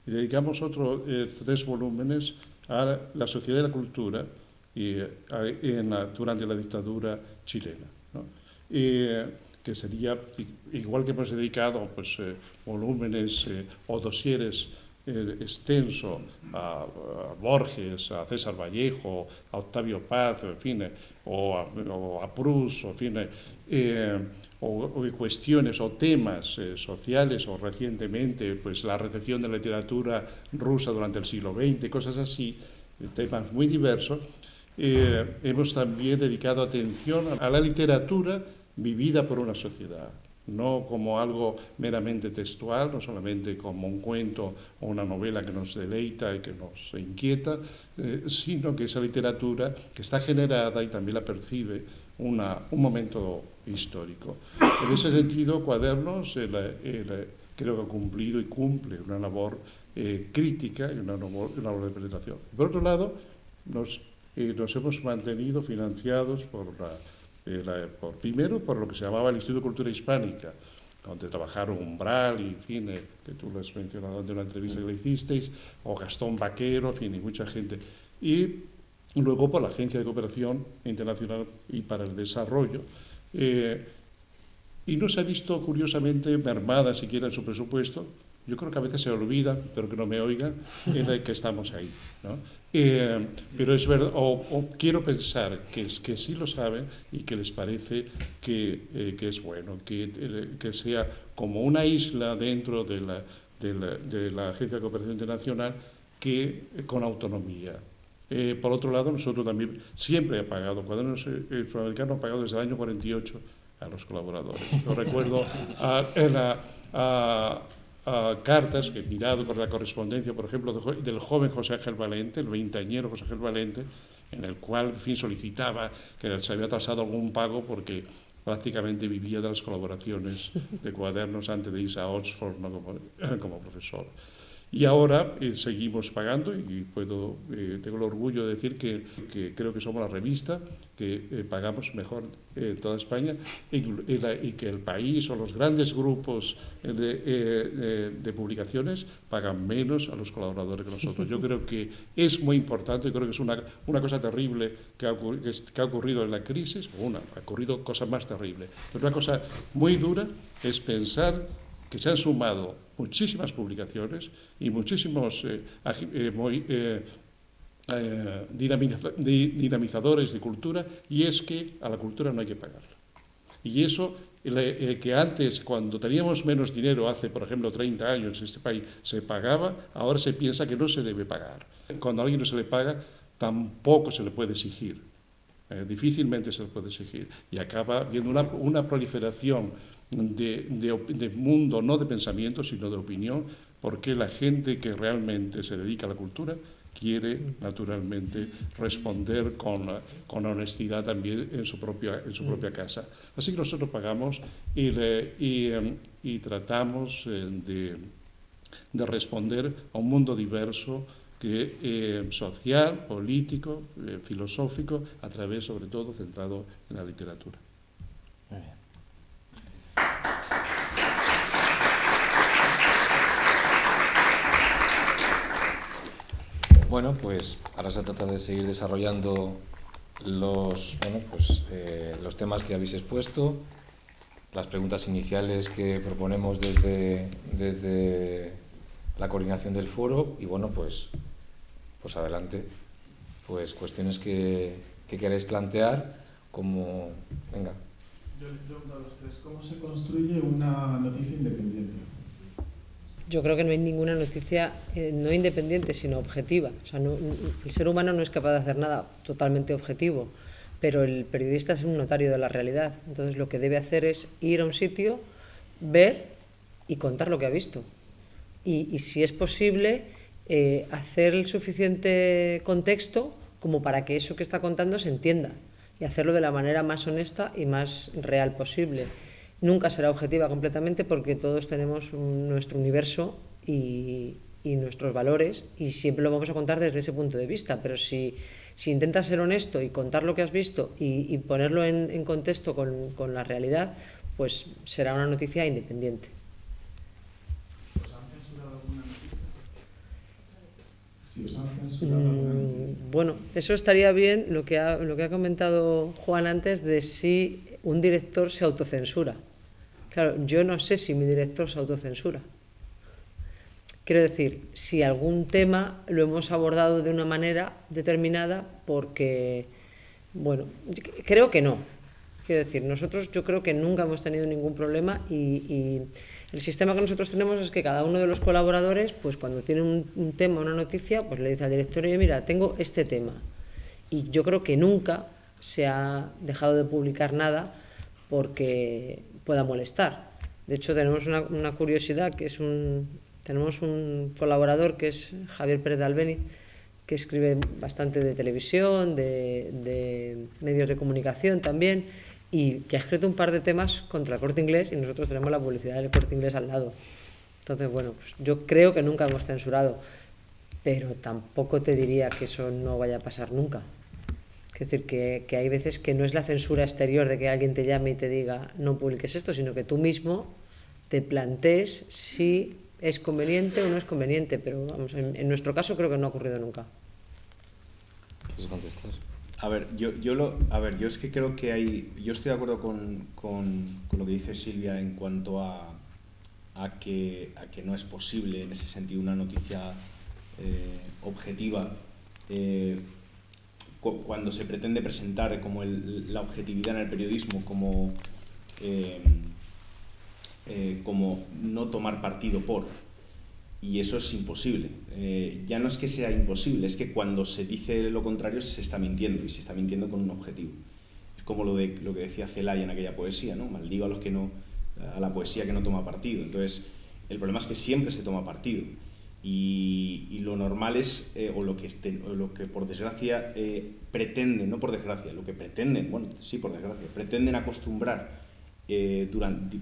Y dedicamos otros 3 volúmenes a la sociedad y la cultura durante la dictadura chilena, ¿no? Que sería, igual que hemos dedicado volúmenes o dosieres extenso a Borges, a César Vallejo, a Octavio Paz, en fin, o a Proust, en fin, o cuestiones o temas sociales, o recientemente la recepción de la literatura rusa durante el siglo XX, cosas así, temas muy diversos. Hemos también dedicado atención a la literatura vivida por una sociedad, no como algo meramente textual, no solamente como un cuento o una novela que nos deleita y que nos inquieta, sino que esa literatura que está generada y también la percibe un momento histórico. En ese sentido, Cuadernos creo que ha cumplido y cumple una labor crítica y una labor de penetración. Por otro lado, nos hemos mantenido financiados primero por lo que se llamaba el Instituto de Cultura Hispánica, donde trabajaron Umbral, y, en fin, que tú lo has mencionado en una entrevista que le hicisteis, o Gastón Vaquero, en fin, y mucha gente. Y luego por la Agencia de Cooperación Internacional y para el Desarrollo, y no se ha visto, curiosamente, mermada siquiera en su presupuesto. Yo creo que a veces se olvida, pero que no me oigan, que estamos ahí, ¿no? Pero es verdad, o quiero pensar que sí lo saben y que les parece que es bueno, que sea como una isla dentro de la Agencia de Cooperación Internacional, con autonomía. Por otro lado, nosotros también siempre ha pagado, Cuadernos Hispanoamericano ha pagado desde el año 48 a los colaboradores. Yo recuerdo a cartas que he mirado con la correspondencia, por ejemplo, del joven José Ángel Valente, el veinteañero José Ángel Valente, en el cual, en fin, solicitaba que se había atrasado algún pago porque prácticamente vivía de las colaboraciones de Cuadernos antes de irse a Oxford, ¿no? como profesor. Y ahora seguimos pagando, y tengo el orgullo de decir que creo que somos la revista que pagamos mejor en toda España, y que el país o los grandes grupos de publicaciones pagan menos a los colaboradores que nosotros. Yo creo que es muy importante, creo que es una cosa terrible que ha ocurrido en la crisis, ha ocurrido cosas más terribles, pero una cosa muy dura es pensar que se han sumado muchísimas publicaciones y muchísimos dinamizadores de cultura, y es que a la cultura no hay que pagarla. Y eso, que antes, cuando teníamos menos dinero, hace, por ejemplo, 30 años, en este país se pagaba, ahora se piensa que no se debe pagar. Cuando a alguien no se le paga, tampoco se le puede exigir. Difícilmente se le puede exigir. Y acaba habiendo una proliferación de mundo, no de pensamiento, sino de opinión, porque la gente que realmente se dedica a la cultura quiere naturalmente responder con honestidad también en su propia casa. Así que nosotros pagamos y tratamos de responder a un mundo diverso, social, político, filosófico, a través, sobre todo, centrado en la literatura. Muy bien. Bueno, pues ahora se trata de seguir desarrollando los temas que habéis expuesto, las preguntas iniciales que proponemos desde la coordinación del foro y bueno, pues adelante, pues cuestiones que queráis plantear, como, venga. Yo les pregunto a los tres, ¿cómo se construye una noticia independiente? Yo creo que no hay ninguna noticia no independiente, sino objetiva. O sea, el ser humano no es capaz de hacer nada totalmente objetivo, pero el periodista es un notario de la realidad. Entonces lo que debe hacer es ir a un sitio, ver y contar lo que ha visto. Y si es posible, hacer el suficiente contexto como para que eso que está contando se entienda y hacerlo de la manera más honesta y más real posible. Nunca será objetiva completamente porque todos tenemos nuestro universo y nuestros valores y siempre lo vamos a contar desde ese punto de vista, pero si intentas ser honesto y contar lo que has visto y ponerlo en contexto con la realidad, pues será una noticia independiente. ¿Os han censurado alguna noticia? Si os han censurado alguna noticia. Bueno, eso estaría bien lo que ha comentado Juan antes de si un director se autocensura. Claro, yo no sé si mi director se autocensura. Quiero decir, si algún tema lo hemos abordado de una manera determinada porque, bueno, creo que no. Quiero decir, nosotros yo creo que nunca hemos tenido ningún problema y el sistema que nosotros tenemos es que cada uno de los colaboradores, pues cuando tiene un tema, una noticia, pues le dice al director, oye, mira, tengo este tema. Y yo creo que nunca se ha dejado de publicar nada porque pueda molestar. De hecho, tenemos una curiosidad, que es tenemos un colaborador que es Javier Pérez de Albéniz, que escribe bastante de televisión, de medios de comunicación también, y que ha escrito un par de temas contra el Corte Inglés y nosotros tenemos la publicidad del Corte Inglés al lado. Entonces, bueno, pues yo creo que nunca hemos censurado, pero tampoco te diría que eso no vaya a pasar nunca. Es decir, que hay veces que no es la censura exterior de que alguien te llame y te diga no publiques esto, sino que tú mismo te plantees si es conveniente o no es conveniente, pero vamos, en nuestro caso creo que no ha ocurrido nunca. ¿Quieres contestar? A ver, yo es que creo que yo estoy de acuerdo con lo que dice Silvia en cuanto a que no es posible en ese sentido una noticia objetiva. Cuando se pretende presentar como la objetividad en el periodismo como no tomar partido por, y eso es imposible. Ya no es que sea imposible, es que cuando se dice lo contrario se está mintiendo, y se está mintiendo con un objetivo. Es como lo que decía Celaya en aquella poesía, ¿no? Maldigo a la poesía que no toma partido. Entonces, el problema es que siempre se toma partido. Y lo normal es, o lo que por desgracia pretenden, no por desgracia, lo que pretenden, bueno, sí por desgracia, pretenden acostumbrar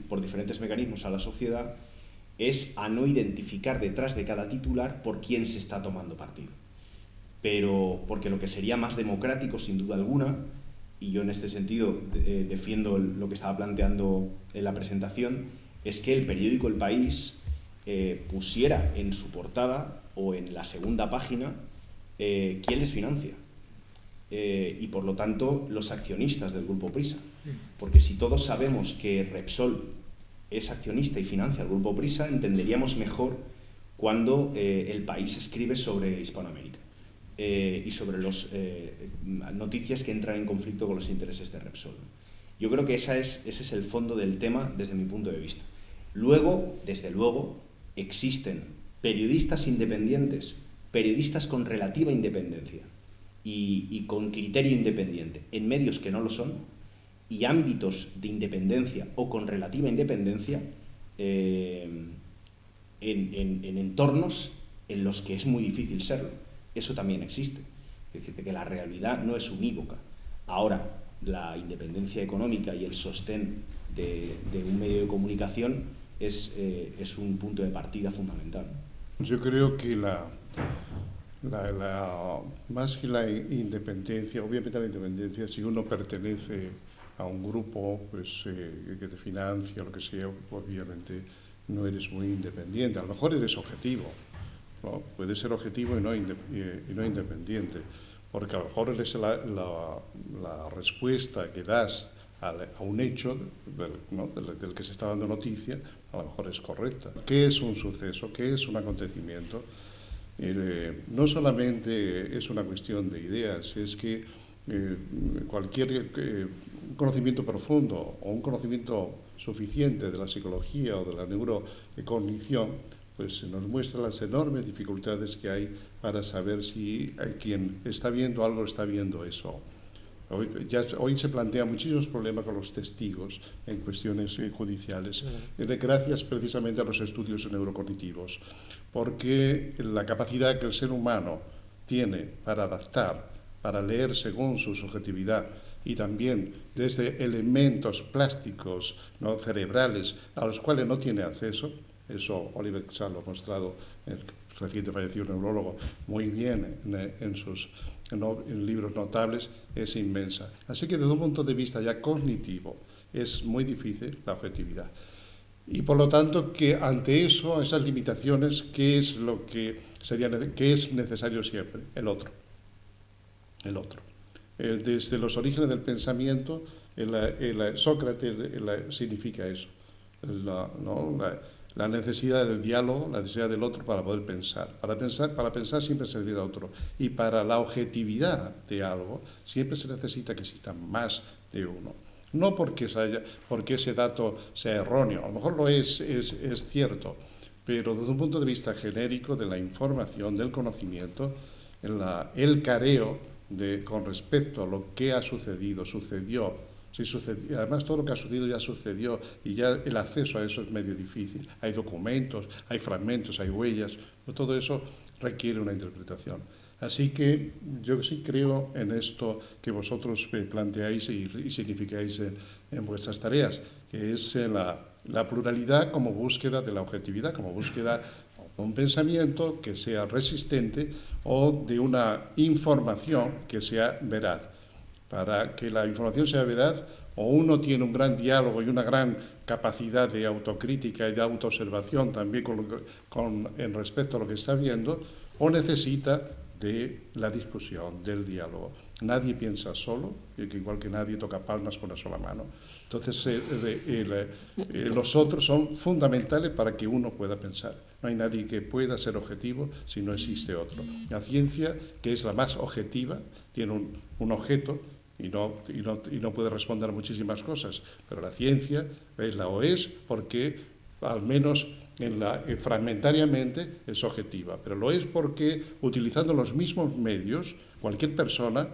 por diferentes mecanismos a la sociedad, es a no identificar detrás de cada titular por quién se está tomando partido. Pero porque lo que sería más democrático, sin duda alguna, y yo en este sentido defiendo lo que estaba planteando en la presentación, es que el periódico El País pusiera en su portada o en la segunda página quién les financia y por lo tanto los accionistas del Grupo Prisa, porque si todos sabemos que Repsol es accionista y financia al Grupo Prisa, entenderíamos mejor cuando El País escribe sobre Hispanoamérica y sobre las noticias que entran en conflicto con los intereses de Repsol. Yo creo que ese es el fondo del tema desde mi punto de vista. Luego, desde luego, existen periodistas independientes periodistas con relativa independencia y con criterio independiente en medios que no lo son, y ámbitos de independencia o con relativa independencia en entornos en los que es muy difícil serlo. Eso también existe. Es decir, que la realidad no es unívoca. Ahora, la independencia económica y el sostén de un medio de comunicación es un punto de partida fundamental. Yo creo que más que la independencia, obviamente la independencia, si uno pertenece a un grupo pues, que te financia o lo que sea, obviamente no eres muy independiente. A lo mejor eres objetivo, ¿no? Puedes ser objetivo y no independiente, porque a lo mejor eres la respuesta que das a un hecho, ¿no? del que se está dando noticia, a lo mejor es correcta. ¿Qué es un suceso? ¿Qué es un acontecimiento? No solamente es una cuestión de ideas, es que cualquier conocimiento profundo o un conocimiento suficiente de la psicología o de la neurocognición pues nos muestra las enormes dificultades que hay para saber si quien está viendo algo está viendo eso. Hoy se plantean muchísimos problemas con los testigos en cuestiones judiciales, gracias precisamente a los estudios neurocognitivos, porque la capacidad que el ser humano tiene para adaptar, para leer según su subjetividad y también desde elementos plásticos, ¿no? cerebrales a los cuales no tiene acceso, eso Oliver Sacks lo ha mostrado, el reciente fallecido neurólogo, muy bien en libros notables, es inmensa. Así que desde un punto de vista ya cognitivo es muy difícil la objetividad. Y por lo tanto, que ante eso, esas limitaciones, ¿qué es lo que qué es necesario siempre? El otro. El otro. Desde los orígenes del pensamiento, Sócrates significa eso. La necesidad del diálogo, la necesidad del otro para poder pensar. Para pensar siempre se necesita otro. Y para la objetividad de algo siempre se necesita que exista más de uno. No porque ese dato sea erróneo, a lo mejor lo es cierto, pero desde un punto de vista genérico de la información, del conocimiento, el careo con respecto a lo que ha sucedido, además todo lo que ha sucedido ya sucedió y ya el acceso a eso es medio difícil. Hay documentos, hay fragmentos, hay huellas, todo eso requiere una interpretación. Así que yo sí creo en esto que vosotros planteáis y significáis en vuestras tareas, que es la pluralidad como búsqueda de la objetividad, como búsqueda de un pensamiento que sea resistente o de una información que sea veraz. Para que la información sea veraz, o uno tiene un gran diálogo y una gran capacidad de autocrítica y de autoobservación también en respecto a lo que está viendo, o necesita de la discusión, del diálogo. Nadie piensa solo, igual que nadie toca palmas con una sola mano. Entonces, los otros son fundamentales para que uno pueda pensar. No hay nadie que pueda ser objetivo si no existe otro. La ciencia, que es la más objetiva, tiene un objeto y no puede responder a muchísimas cosas, pero la ciencia es porque al menos fragmentariamente es objetiva, pero lo es porque utilizando los mismos medios cualquier persona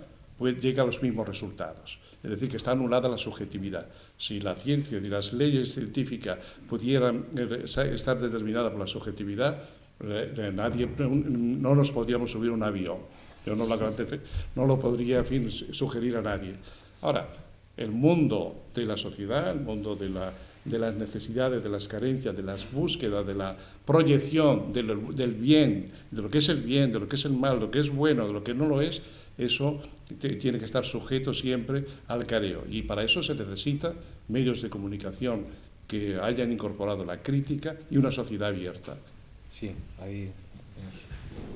llega a los mismos resultados. Es decir, que está anulada la subjetividad. Si la ciencia y las leyes científicas pudieran estar determinadas por la subjetividad, no nos podríamos subir a un avión. Yo no lo podría, sugerir a nadie. Ahora, el mundo de la sociedad, el mundo de las necesidades, de las carencias, de las búsquedas, de la proyección del bien, de lo que es el bien, de lo que es el mal, de lo que es bueno, de lo que no lo es, eso tiene que estar sujeto siempre al careo. Y para eso se necesitan medios de comunicación que hayan incorporado la crítica y una sociedad abierta. Sí, ahí.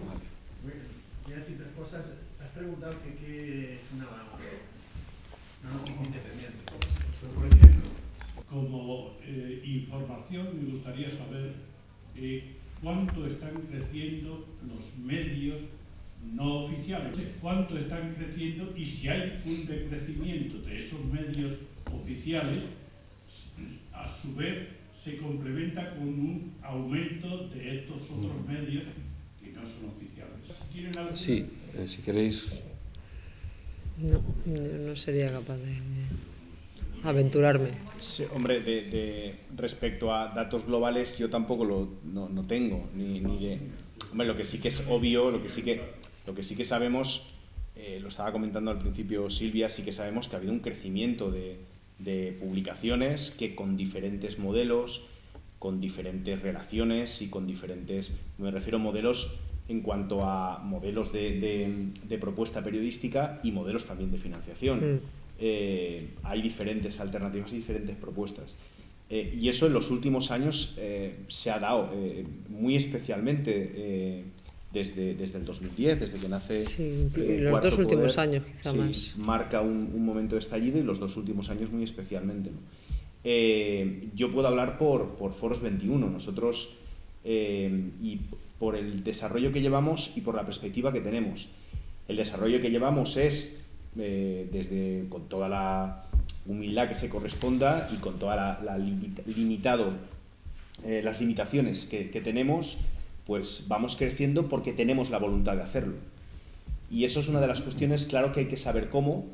Vale. Voy a decir tres cosas. Has preguntado qué es una noticia independiente. Pero, por ejemplo, como información me gustaría saber cuánto están creciendo los medios no oficiales, cuánto están creciendo y si hay un decrecimiento de esos medios oficiales, a su vez se complementa con un aumento de estos otros medios que no no son oficiales. ¿Tienen alguna? Sí, si queréis. No sería capaz de aventurarme. Sí, hombre, respecto a datos globales, yo tampoco no tengo, ni de... Hombre, lo que sí que es obvio, lo que sí que sabemos, lo estaba comentando al principio Silvia, sí que sabemos que ha habido un crecimiento de publicaciones que con diferentes modelos, con diferentes relaciones y con diferentes... Me refiero a modelos en cuanto a modelos de propuesta periodística y modelos también de financiación. Hay diferentes alternativas y diferentes propuestas. Y eso en los últimos años se ha dado muy especialmente desde el 2010, desde que nace los Cuarto dos últimos Poder, años quizá más. Marca un momento de estallido, y los 2 últimos años muy especialmente, ¿no? Yo puedo hablar por Foros 21. Nosotros, y por el desarrollo que llevamos y por la perspectiva que tenemos. El desarrollo que llevamos es con toda la humildad que se corresponda y con toda las limitaciones que tenemos, pues vamos creciendo porque tenemos la voluntad de hacerlo. Y eso es una de las cuestiones, claro que hay que saber cómo,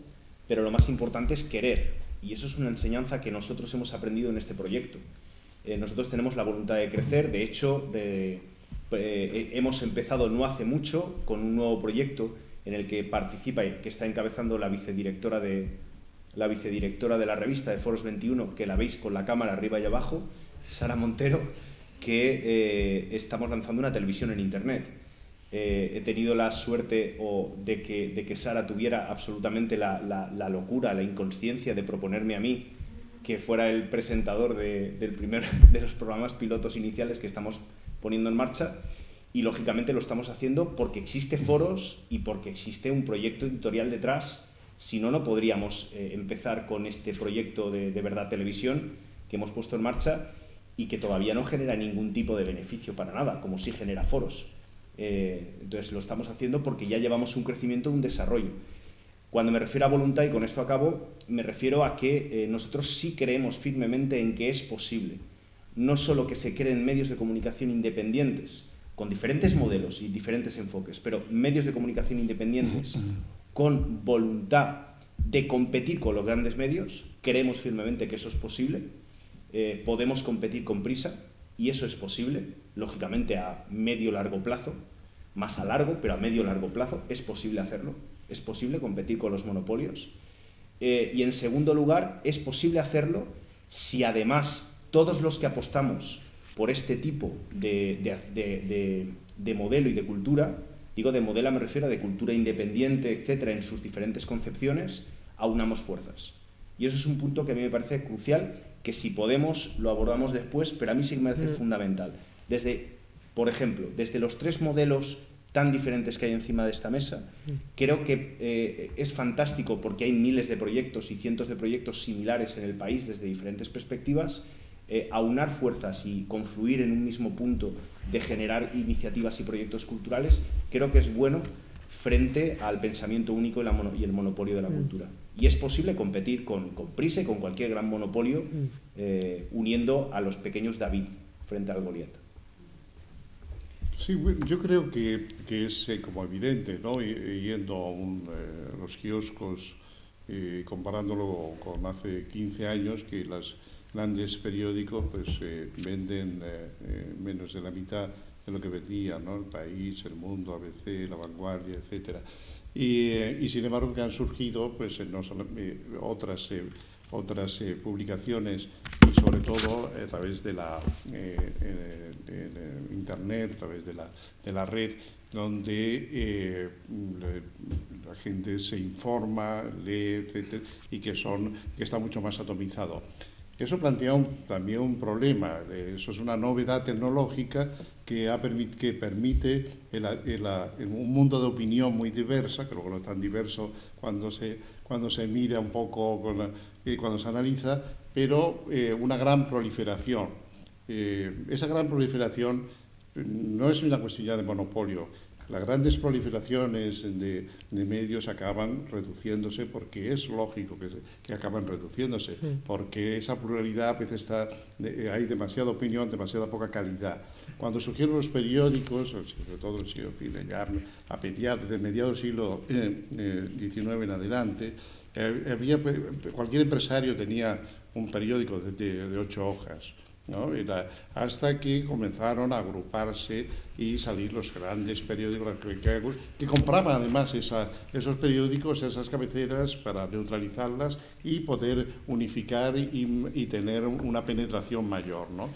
pero lo más importante es querer. Y eso es una enseñanza que nosotros hemos aprendido en este proyecto. Nosotros tenemos la voluntad de crecer. De hecho, hemos empezado no hace mucho con un nuevo proyecto en el que participa y que está encabezando la vicedirectora de la revista de Foros 21, que la veis con la cámara arriba y abajo, Sara Montero, que estamos lanzando una televisión en Internet. He tenido la suerte de que Sara tuviera absolutamente la locura, la inconsciencia de proponerme a mí que fuera el presentador de los programas pilotos iniciales que estamos poniendo en marcha, y lógicamente lo estamos haciendo porque existe Foros y porque existe un proyecto editorial detrás. Si no, no podríamos empezar con este proyecto de Verdad Televisión que hemos puesto en marcha y que todavía no genera ningún tipo de beneficio para nada, como sí genera Foros. Entonces lo estamos haciendo porque ya llevamos un crecimiento, un desarrollo. Cuando me refiero a voluntad, y con esto acabo, me refiero a que nosotros sí creemos firmemente en que es posible no solo que se creen medios de comunicación independientes, con diferentes modelos y diferentes enfoques, pero medios de comunicación independientes con voluntad de competir con los grandes medios. Creemos firmemente que eso es posible. Podemos competir con Prisa, y eso es posible, lógicamente a medio-largo plazo, más a largo, pero a medio-largo plazo es posible hacerlo. Es posible competir con los monopolios. Y en segundo lugar, es posible hacerlo si además todos los que apostamos por este tipo de modelo y de cultura, digo de modelo me refiero a de cultura independiente, etcétera, en sus diferentes concepciones, aunamos fuerzas. Y eso es un punto que a mí me parece crucial, que si podemos lo abordamos después, pero a mí sí me parece fundamental. Por ejemplo, desde los 3 modelos tan diferentes que hay encima de esta mesa, creo que es fantástico porque hay miles de proyectos y cientos de proyectos similares en el país desde diferentes perspectivas. Aunar fuerzas y confluir en un mismo punto de generar iniciativas y proyectos culturales, creo que es bueno frente al pensamiento único y el monopolio de la cultura. Y es posible competir con Prisa y con cualquier gran monopolio, uniendo a los pequeños David frente al Goliat. Sí, bueno, yo creo que es como evidente, ¿no? Yendo a los kioscos, comparándolo con hace 15 años, que los grandes periódicos pues venden menos de la mitad de lo que vendían, ¿no? El País, El Mundo, ABC, La Vanguardia, etcétera. Y sin embargo que han surgido pues no solo, otras publicaciones, y sobre todo a través de la Internet, a través de la red, donde la gente se informa, lee, etcétera, y que está mucho más atomizado. Eso plantea también un problema. Eso es una novedad tecnológica que permite un mundo de opinión muy diversa, que luego no es tan diverso cuando se mira un poco, cuando se analiza, pero una gran proliferación. Esa gran proliferación no es una cuestión ya de monopolio. las grandes proliferaciones de medios acaban reduciéndose, porque es lógico que acaban reduciéndose, porque esa pluralidad a veces hay demasiada opinión, demasiada poca calidad. Cuando surgieron los periódicos, sobre todo ya a mediados del siglo XIX en adelante, cualquier empresario tenía un periódico de 8 hojas, ¿no? Hasta que comenzaron a agruparse y salir los grandes periódicos que compraban además esos periódicos, esas cabeceras, para neutralizarlas y poder unificar y tener una penetración mayor, ¿no?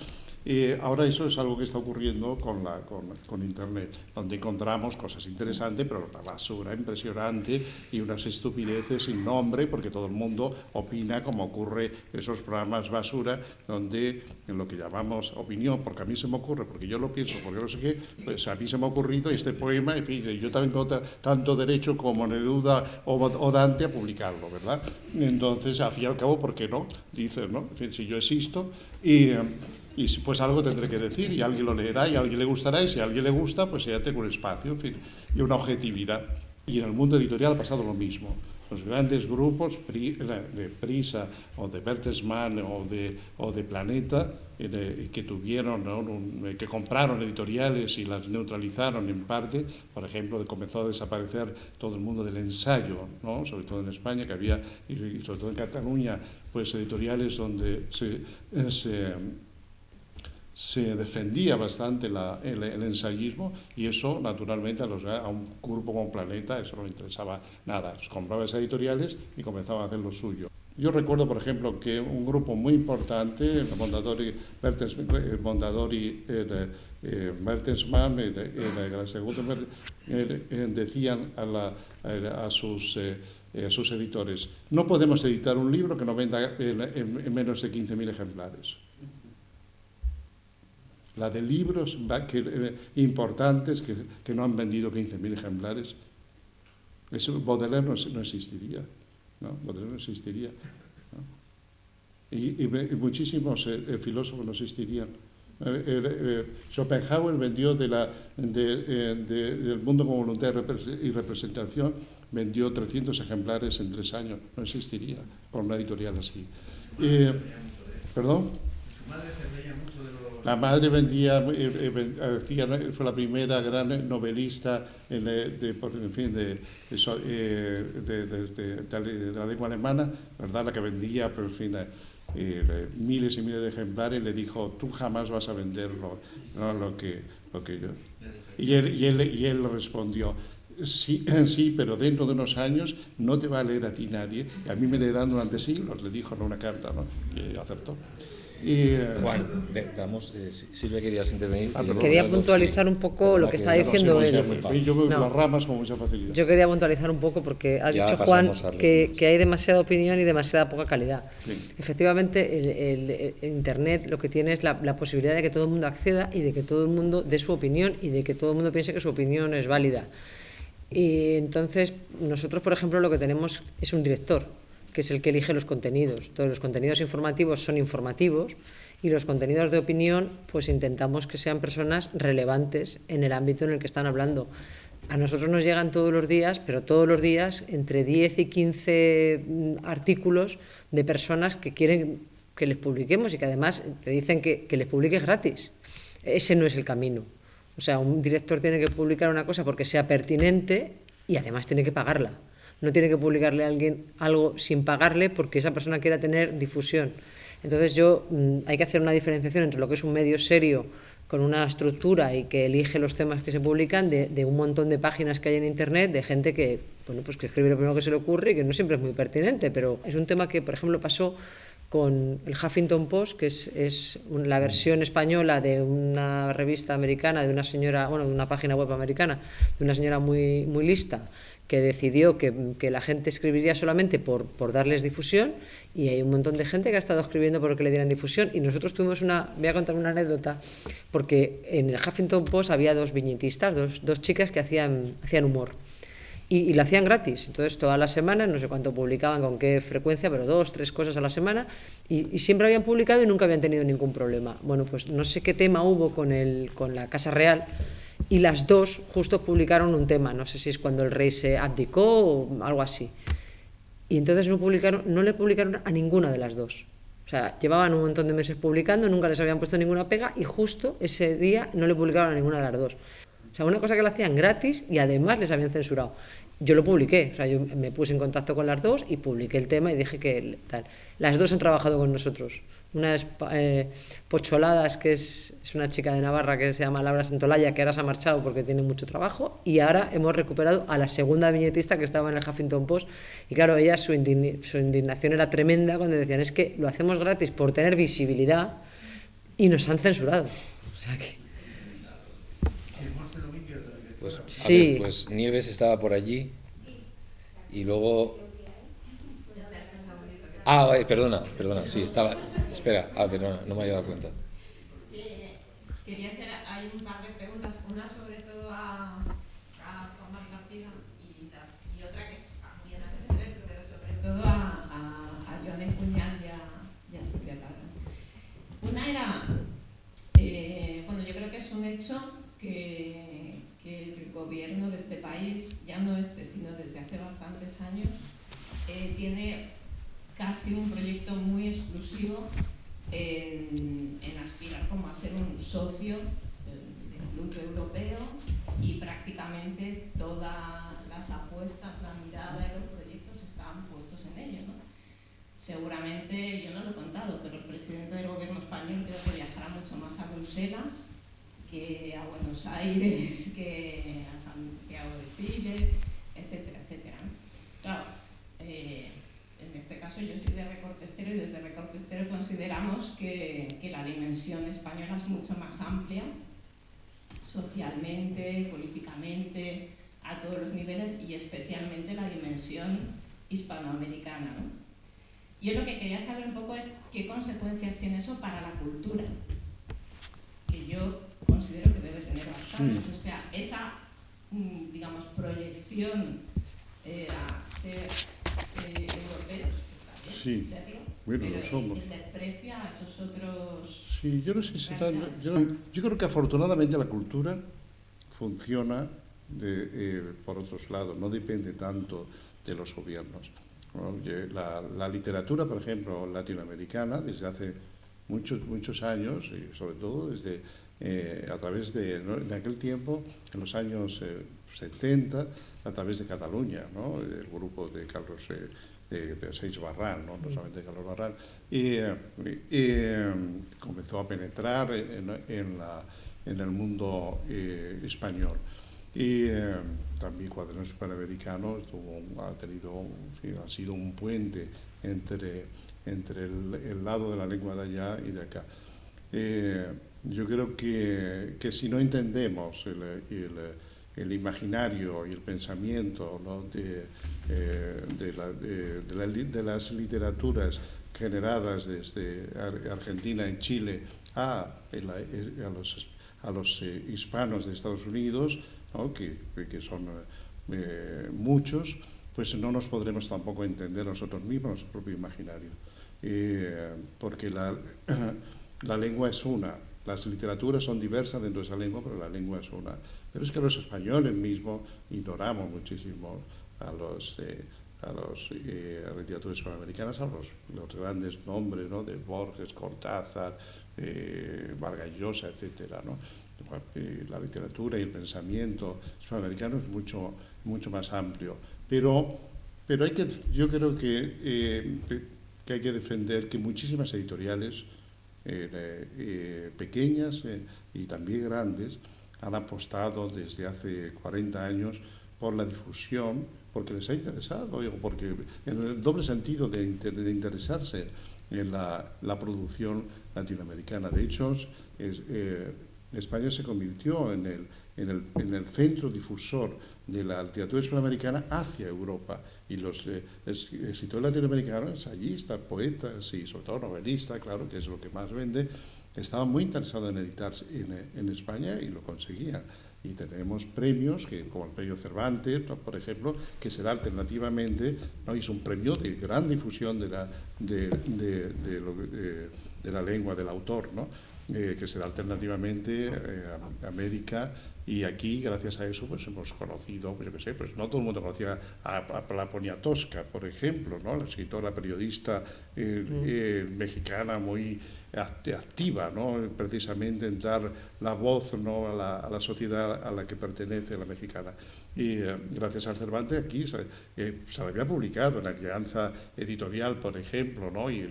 Ahora eso es algo que está ocurriendo con Internet, donde encontramos cosas interesantes, pero una basura impresionante y unas estupideces sin nombre, porque todo el mundo opina, como ocurre en esos programas basura, donde en lo que llamamos opinión, porque a mí se me ocurre, porque yo lo pienso, porque no sé qué, pues a mí se me ha ocurrido este poema, en fin, yo tengo tanto derecho como Neruda o Dante a publicarlo, ¿verdad? Entonces, al fin y al cabo, ¿por qué no? Dices, ¿no? En fin, si yo existo y pues algo tendré que decir, y alguien lo leerá, y a alguien le gustará, y si a alguien le gusta, pues ya tengo un espacio, en fin, y una objetividad. Y en el mundo editorial ha pasado lo mismo. Los grandes grupos de Prisa o de Bertelsmann o de Planeta, que tuvieron, ¿no? que compraron editoriales y las neutralizaron en parte, por ejemplo, comenzó a desaparecer todo el mundo del ensayo, ¿no? Sobre todo en España, que había, y sobre todo en Cataluña, pues editoriales donde se defendía bastante el ensayismo, y eso naturalmente a un grupo como Planeta eso no le interesaba nada. Compraba esas editoriales y comenzaba a hacer lo suyo. Yo recuerdo, por ejemplo, que un grupo muy importante, el Mondadori Bertelsmann, decían a sus editores: no podemos editar un libro que no venda en menos de 15.000 ejemplares. La de libros importantes que no han vendido 15.000 ejemplares, Baudelaire no existiría, ¿no? Baudelaire no existiría, ¿no? Y muchísimos filósofos no existirían. Schopenhauer vendió del Mundo como Voluntad y Representación, vendió 300 ejemplares en 3 años. No existiría por una editorial así. ¿Perdón? La madre vendía, fue la primera gran novelista de la lengua alemana, ¿verdad? La que vendía, pero en fin, miles y miles de ejemplares. Le dijo: tú jamás vas a venderlo, ¿no? lo que yo. Y él respondió: sí, pero dentro de unos años no te va a leer a ti nadie, y a mí me leerán durante siglos, le dijo en una carta, ¿no? Y acertó. Juan, Silvia, querías intervenir. Quería puntualizar un poco lo que está diciendo él. Yo veo las ramas con mucha facilidad. Yo quería puntualizar un poco, porque ha dicho Juan que hay demasiada opinión y demasiada poca calidad. Sí. Efectivamente, el Internet lo que tiene es la posibilidad de que todo el mundo acceda y de que todo el mundo dé su opinión y de que todo el mundo piense que su opinión es válida. Y entonces, nosotros, por ejemplo, lo que tenemos es un director, que es el que elige los contenidos. Entonces, los contenidos informativos son informativos, y los contenidos de opinión, pues intentamos que sean personas relevantes en el ámbito en el que están hablando. A nosotros nos llegan todos los días, pero todos los días, entre 10 y 15 artículos de personas que quieren que les publiquemos y que además te dicen que les publiques gratis. Ese no es el camino. O sea, un director tiene que publicar una cosa porque sea pertinente y además tiene que pagarla. No tiene que publicarle a alguien algo sin pagarle porque esa persona quiera tener difusión. Entonces hay que hacer una diferenciación entre lo que es un medio serio con una estructura y que elige los temas que se publican de un montón de páginas que hay en Internet, de gente que, pues que escribe lo primero que se le ocurre y que no siempre es muy pertinente, pero es un tema que, por ejemplo, pasó con el Huffington Post, que es la versión española de una revista americana, de una señora, de una página web americana, de una señora muy, muy lista, que decidió que la gente escribiría solamente por darles difusión, y hay un montón de gente que ha estado escribiendo por que le dieran difusión. Y nosotros tuvimos voy a contar una anécdota, porque en el Huffington Post había 2 viñetistas, dos chicas que hacían humor, y lo hacían gratis. Entonces, todas las semanas, no sé cuánto publicaban, con qué frecuencia, pero 2, 3 cosas a la semana, y siempre habían publicado y nunca habían tenido ningún problema. Bueno, pues no sé qué tema hubo con la Casa Real, y las dos justo publicaron un tema, no sé si es cuando el rey se abdicó o algo así. Y entonces no le publicaron a ninguna de las dos. O sea, llevaban un montón de meses publicando, nunca les habían puesto ninguna pega y justo ese día no le publicaron a ninguna de las dos. O sea, una cosa que lo hacían gratis y además les habían censurado. Yo lo publiqué, o sea, yo me puse en contacto con las dos y publiqué el tema y dije que tal. Las dos han trabajado con nosotros. Una es Pocholadas, que es una chica de Navarra que se llama Laura Santolaya, que ahora se ha marchado porque tiene mucho trabajo, y ahora hemos recuperado a la segunda viñetista que estaba en el Huffington Post, y claro, ella su indignación era tremenda cuando decían, es que lo hacemos gratis por tener visibilidad y nos han censurado. O sea que... Pues, sí. Ver, pues Nieves estaba por allí y luego... perdona, sí, estaba... Espera, perdona, no me había dado cuenta. Quería hacer, hay un par de preguntas, una sobre todo a Juan Manuel García y otra que es muy en anteriores, pero sobre todo a Joan Encuñán y a Silvia Carmen. Una era, bueno, yo creo que es un hecho que el gobierno de este país, ya no sino desde hace bastantes años, tiene casi un proyecto muy exclusivo en aspirar como a ser un socio del Club Europeo, y prácticamente todas las apuestas, la mirada y los proyectos estaban puestos en ello, ¿no? Seguramente, yo no lo he contado, pero el presidente del gobierno español creo que viajará mucho más a Bruselas que a Buenos Aires, que a Santiago de Chile, etcétera, etcétera, ¿no? Claro, en este caso yo soy de Recortes Cero y desde Recortes Cero consideramos que la dimensión española es mucho más amplia, socialmente, políticamente, a todos los niveles, y especialmente la dimensión hispanoamericana, ¿no? Yo lo que quería saber un poco es qué consecuencias tiene eso para la cultura, que yo considero que debe tener bastantes. O sea, esa, digamos, proyección a ser europeos, que está bien, serlo, bueno, pero lo somos. el desprecio a esos otros... Sí, yo no sé si yo creo que afortunadamente la cultura funciona por otros lados, no depende tanto de los gobiernos. La literatura, por ejemplo, latinoamericana, desde hace muchos años, y sobre todo desde a través de, ¿no?, en aquel tiempo, en los años 70, a través de Cataluña, ¿no?, el grupo de Carlos de Seix Barran, ¿no?, solamente de Carlos Barran, comenzó a penetrar en el mundo español. Y también Cuadernos Hispanoamericanos ha sido un puente entre el lado de la lengua de allá y de acá. Yo creo que si no entendemos el imaginario y el pensamiento, ¿no?, de las literaturas generadas desde Argentina y Chile a los hispanos de Estados Unidos, ¿no?, que son muchos, pues no nos podremos tampoco entender nosotros mismos, nuestro propio imaginario. Porque la lengua es una, las literaturas son diversas dentro de esa lengua, pero la lengua es una. Pero es que los españoles mismos ignoramos muchísimo a las literaturas hispanoamericanas, a los grandes nombres, ¿no?, de Borges, Cortázar, Vargas Llosa, etcétera, ¿no? La literatura y el pensamiento hispanoamericano es mucho más amplio. Pero yo creo que hay que defender que muchísimas editoriales pequeñas y también grandes han apostado desde hace 40 años por la difusión, porque les ha interesado, porque en el doble sentido de interesarse en la producción latinoamericana. De hecho, España se convirtió en el centro difusor de la literatura hispanoamericana hacia Europa, y los escritores latinoamericanos, ensayistas, poetas y sobre todo novelistas, claro, que es lo que más vende, estaban muy interesados en editarse en España y lo conseguían. Y tenemos premios, como el premio Cervantes, ¿no?, por ejemplo, que se da alternativamente, ¿no?, y es un premio de gran difusión de la lengua del autor, ¿no? que se da alternativamente a América, y aquí, gracias a eso, pues hemos conocido, pues yo qué sé, pues no todo el mundo conocía a Poniatowska, por ejemplo, ¿no? La escritora, periodista mexicana muy activa, ¿no? Precisamente en dar la voz, ¿no? a la sociedad a la que pertenece la mexicana. Y gracias al Cervantes aquí se había publicado en la Alianza Editorial, por ejemplo, ¿no? Y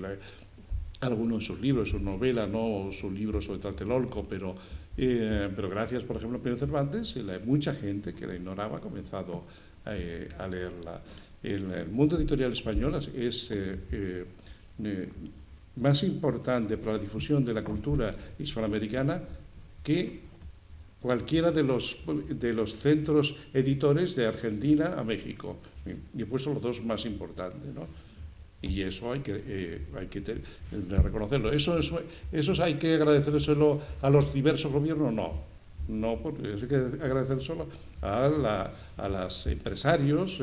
algunos de sus libros, sus novelas, ¿no? Sus libros sobre Tlatelolco, pero gracias, por ejemplo, a Pedro Cervantes, mucha gente que la ignoraba ha comenzado a leerla. El mundo editorial español es más importante para la difusión de la cultura hispanoamericana que cualquiera de los centros editores de Argentina a México. Y he puesto los dos más importantes, ¿no? Y eso hay que reconocerlo. Eso hay que agradecérselo a los diversos gobiernos, no, porque eso hay que agradecérselo a los empresarios,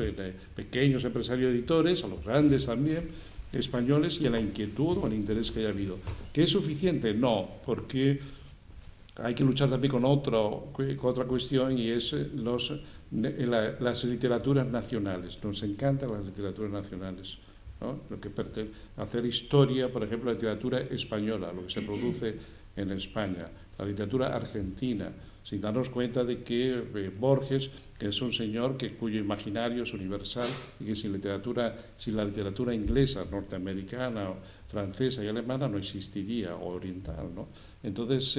pequeños empresarios editores, a los grandes también, españoles, y a la inquietud o al interés que haya habido. ¿Que es suficiente? No, porque hay que luchar también con otra cuestión, y es las literaturas nacionales. Nos encantan las literaturas nacionales, ¿no? Hacer historia, por ejemplo, la literatura española, lo que se produce en España, la literatura argentina, sin darnos cuenta de que Borges, que es un señor cuyo imaginario es universal, y que sin la literatura inglesa, norteamericana, francesa y alemana no existiría, o oriental, ¿no? Entonces,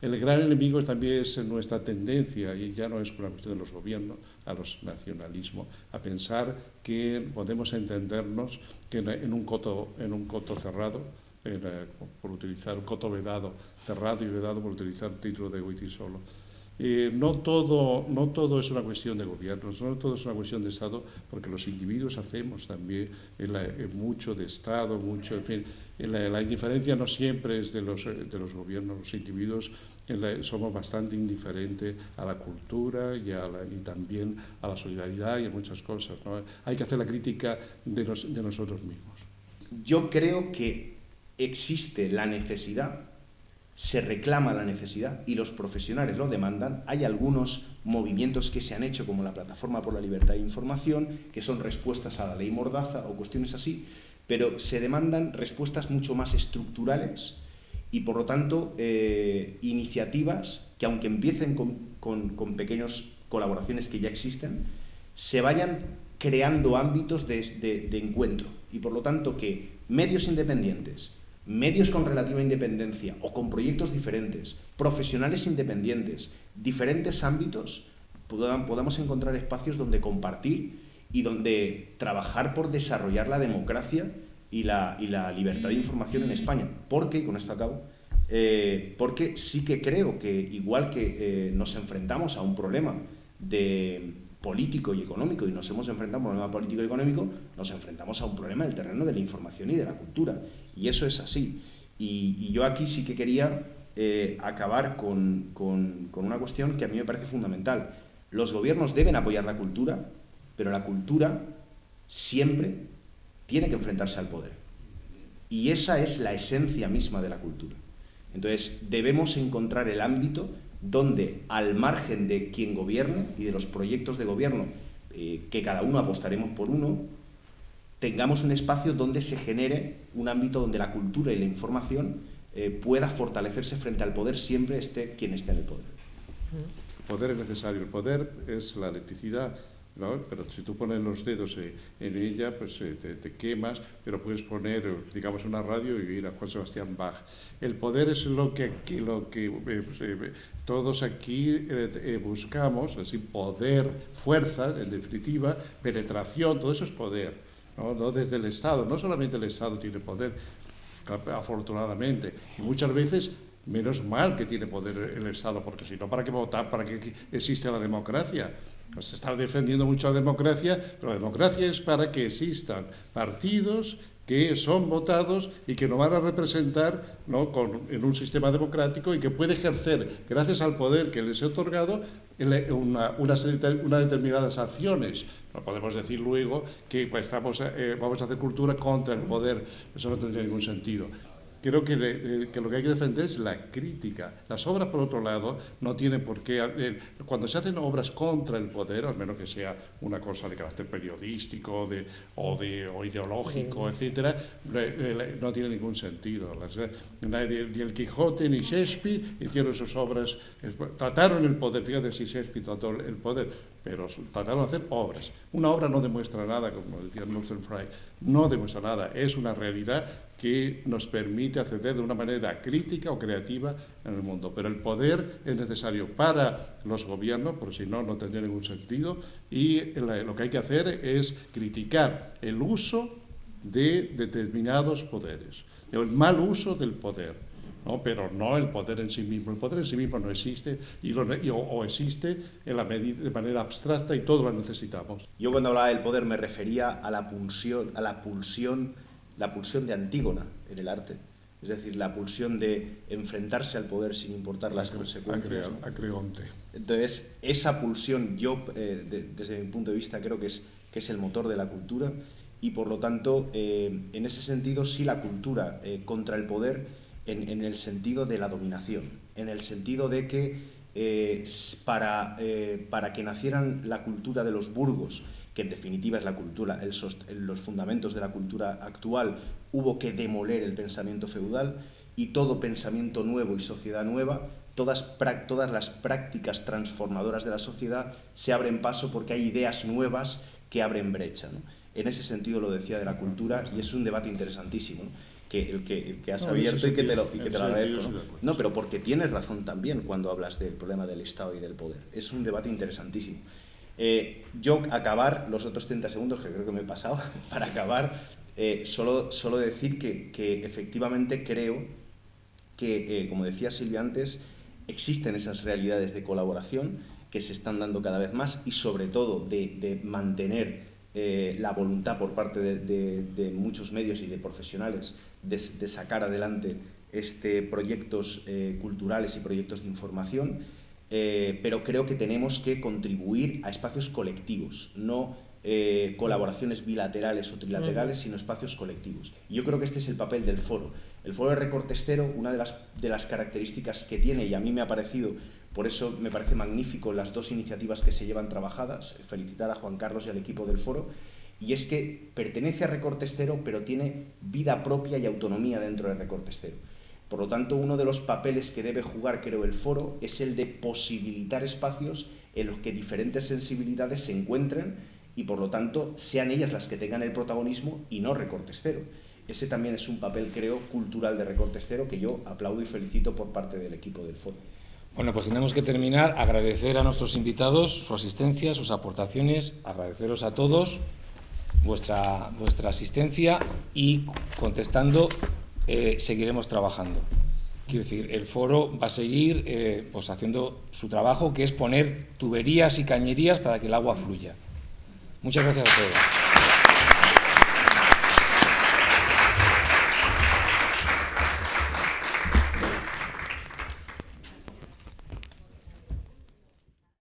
el gran enemigo también es nuestra tendencia, y ya no es una cuestión de los gobiernos, a los nacionalismos, a pensar que podemos entendernos que en un coto cerrado, por utilizar un coto vedado, cerrado y vedado por utilizar el título de Witty-Solo. No todo es una cuestión de gobiernos, no todo es una cuestión de Estado, porque los individuos hacemos también mucho de Estado, mucho, en fin, la indiferencia no siempre es de los gobiernos. Los individuos somos bastante indiferentes a la cultura y también a la solidaridad y a muchas cosas, ¿no? Hay que hacer la crítica de nosotros mismos. Yo creo que existe la necesidad, se reclama la necesidad y los profesionales lo demandan. Hay algunos movimientos que se han hecho, como la Plataforma por la Libertad de Información, que son respuestas a la ley Mordaza o cuestiones así, pero se demandan respuestas mucho más estructurales y, por lo tanto, iniciativas que, aunque empiecen con pequeñas colaboraciones que ya existen, se vayan creando ámbitos de encuentro, y, por lo tanto, que medios independientes, medios con relativa independencia o con proyectos diferentes, profesionales independientes, diferentes ámbitos, podamos encontrar espacios donde compartir y donde trabajar por desarrollar la democracia y la libertad de información en España. Porque, con esto acabo, porque sí que creo que, igual que nos enfrentamos a un problema político y económico, y nos hemos enfrentado a un problema político y económico, nos enfrentamos a un problema del terreno de la información y de la cultura, y eso es así. Y yo aquí sí que quería acabar con una cuestión que a mí me parece fundamental. Los gobiernos deben apoyar la cultura, pero la cultura siempre tiene que enfrentarse al poder, y esa es la esencia misma de la cultura. Entonces debemos encontrar el ámbito donde, al margen de quien gobierne y de los proyectos de gobierno, que cada uno apostaremos por uno, tengamos un espacio donde se genere un ámbito donde la cultura y la información pueda fortalecerse frente al poder, siempre esté quien esté en el poder. El poder es necesario, el poder es la electricidad, ¿no? Pero si tú pones los dedos en ella, pues te quemas, pero puedes poner, digamos, una radio y ir a Juan Sebastián Bach. El poder es lo que todos aquí buscamos, así, poder, fuerza, en definitiva, penetración, todo eso es poder, ¿no? No desde el Estado, no solamente el Estado tiene poder, afortunadamente, y muchas veces menos mal que tiene poder el Estado, porque si no, ¿para qué votar? ¿Para qué existe la democracia? Se está defendiendo mucho la democracia, pero la democracia es para que existan partidos que son votados y que nos van a representar, ¿no?, en un sistema democrático, y que puede ejercer, gracias al poder que les he otorgado, unas determinadas acciones. No podemos decir luego que pues, vamos a hacer cultura contra el poder, eso no tendría ningún sentido. creo que lo que hay que defender es la crítica. Las obras, por otro lado, no tienen por qué... cuando se hacen obras contra el poder, al menos que sea una cosa de carácter periodístico o ideológico, etcétera, no tiene ningún sentido. Ni el Quijote ni Shakespeare hicieron sus obras, trataron el poder, fíjate si Shakespeare trató el poder, pero trataron de hacer obras. Una obra no demuestra nada, como decía Nelson Fry, no demuestra nada, es una realidad que nos permite acceder de una manera crítica o creativa en el mundo. Pero el poder es necesario para los gobiernos, porque si no, no tendría ningún sentido, y lo que hay que hacer es criticar el uso de determinados poderes, el mal uso del poder, ¿no? Pero no el poder en sí mismo. El poder en sí mismo no existe o existe de manera abstracta y todos lo necesitamos. Yo cuando hablaba del poder me refería a la pulsión de Antígona en el arte. Es decir, la pulsión de enfrentarse al poder sin importar las consecuencias. A Creonte. Entonces, esa pulsión yo, desde mi punto de vista, creo que es el motor de la cultura y, por lo tanto, en ese sentido, sí la cultura contra el poder en el sentido de la dominación, en el sentido de que para que nacieran la cultura de los burgos, que en definitiva es la cultura, los fundamentos de la cultura actual, hubo que demoler el pensamiento feudal y todo pensamiento nuevo y sociedad nueva, todas las prácticas transformadoras de la sociedad se abren paso porque hay ideas nuevas que abren brecha, ¿no? En ese sentido lo decía de la cultura y es un debate interesantísimo, ¿no? que has abierto y que te lo agradezco, ¿no? No, pero porque tienes razón también cuando hablas del problema del Estado y del poder. Es un debate interesantísimo. Yo acabar, los otros 30 segundos que creo que me he pasado, para acabar, solo decir que efectivamente creo que, como decía Silvia antes, existen esas realidades de colaboración que se están dando cada vez más y sobre todo de mantener la voluntad por parte de muchos medios y de profesionales de sacar adelante proyectos culturales y proyectos de información, pero creo que tenemos que contribuir a espacios colectivos, no colaboraciones bilaterales o trilaterales, sino espacios colectivos. Y yo creo que este es el papel del foro. El foro de Recortestero, una de las características que tiene, y a mí me ha parecido, por eso me parece magnífico las dos iniciativas que se llevan trabajadas, felicitar a Juan Carlos y al equipo del foro, y es que pertenece a Recortestero, pero tiene vida propia y autonomía dentro de Recortestero. Por lo tanto, uno de los papeles que debe jugar, creo, el foro es el de posibilitar espacios en los que diferentes sensibilidades se encuentren y, por lo tanto, sean ellas las que tengan el protagonismo y no Recortestero. Ese también es un papel, creo, cultural de Recortestero que yo aplaudo y felicito por parte del equipo del foro. Bueno, pues tenemos que terminar. Agradecer a nuestros invitados su asistencia, sus aportaciones, agradeceros a todos vuestra asistencia y, contestando, seguiremos trabajando. Quiero decir, el foro va a seguir pues haciendo su trabajo, que es poner tuberías y cañerías para que el agua fluya. Muchas gracias a todos.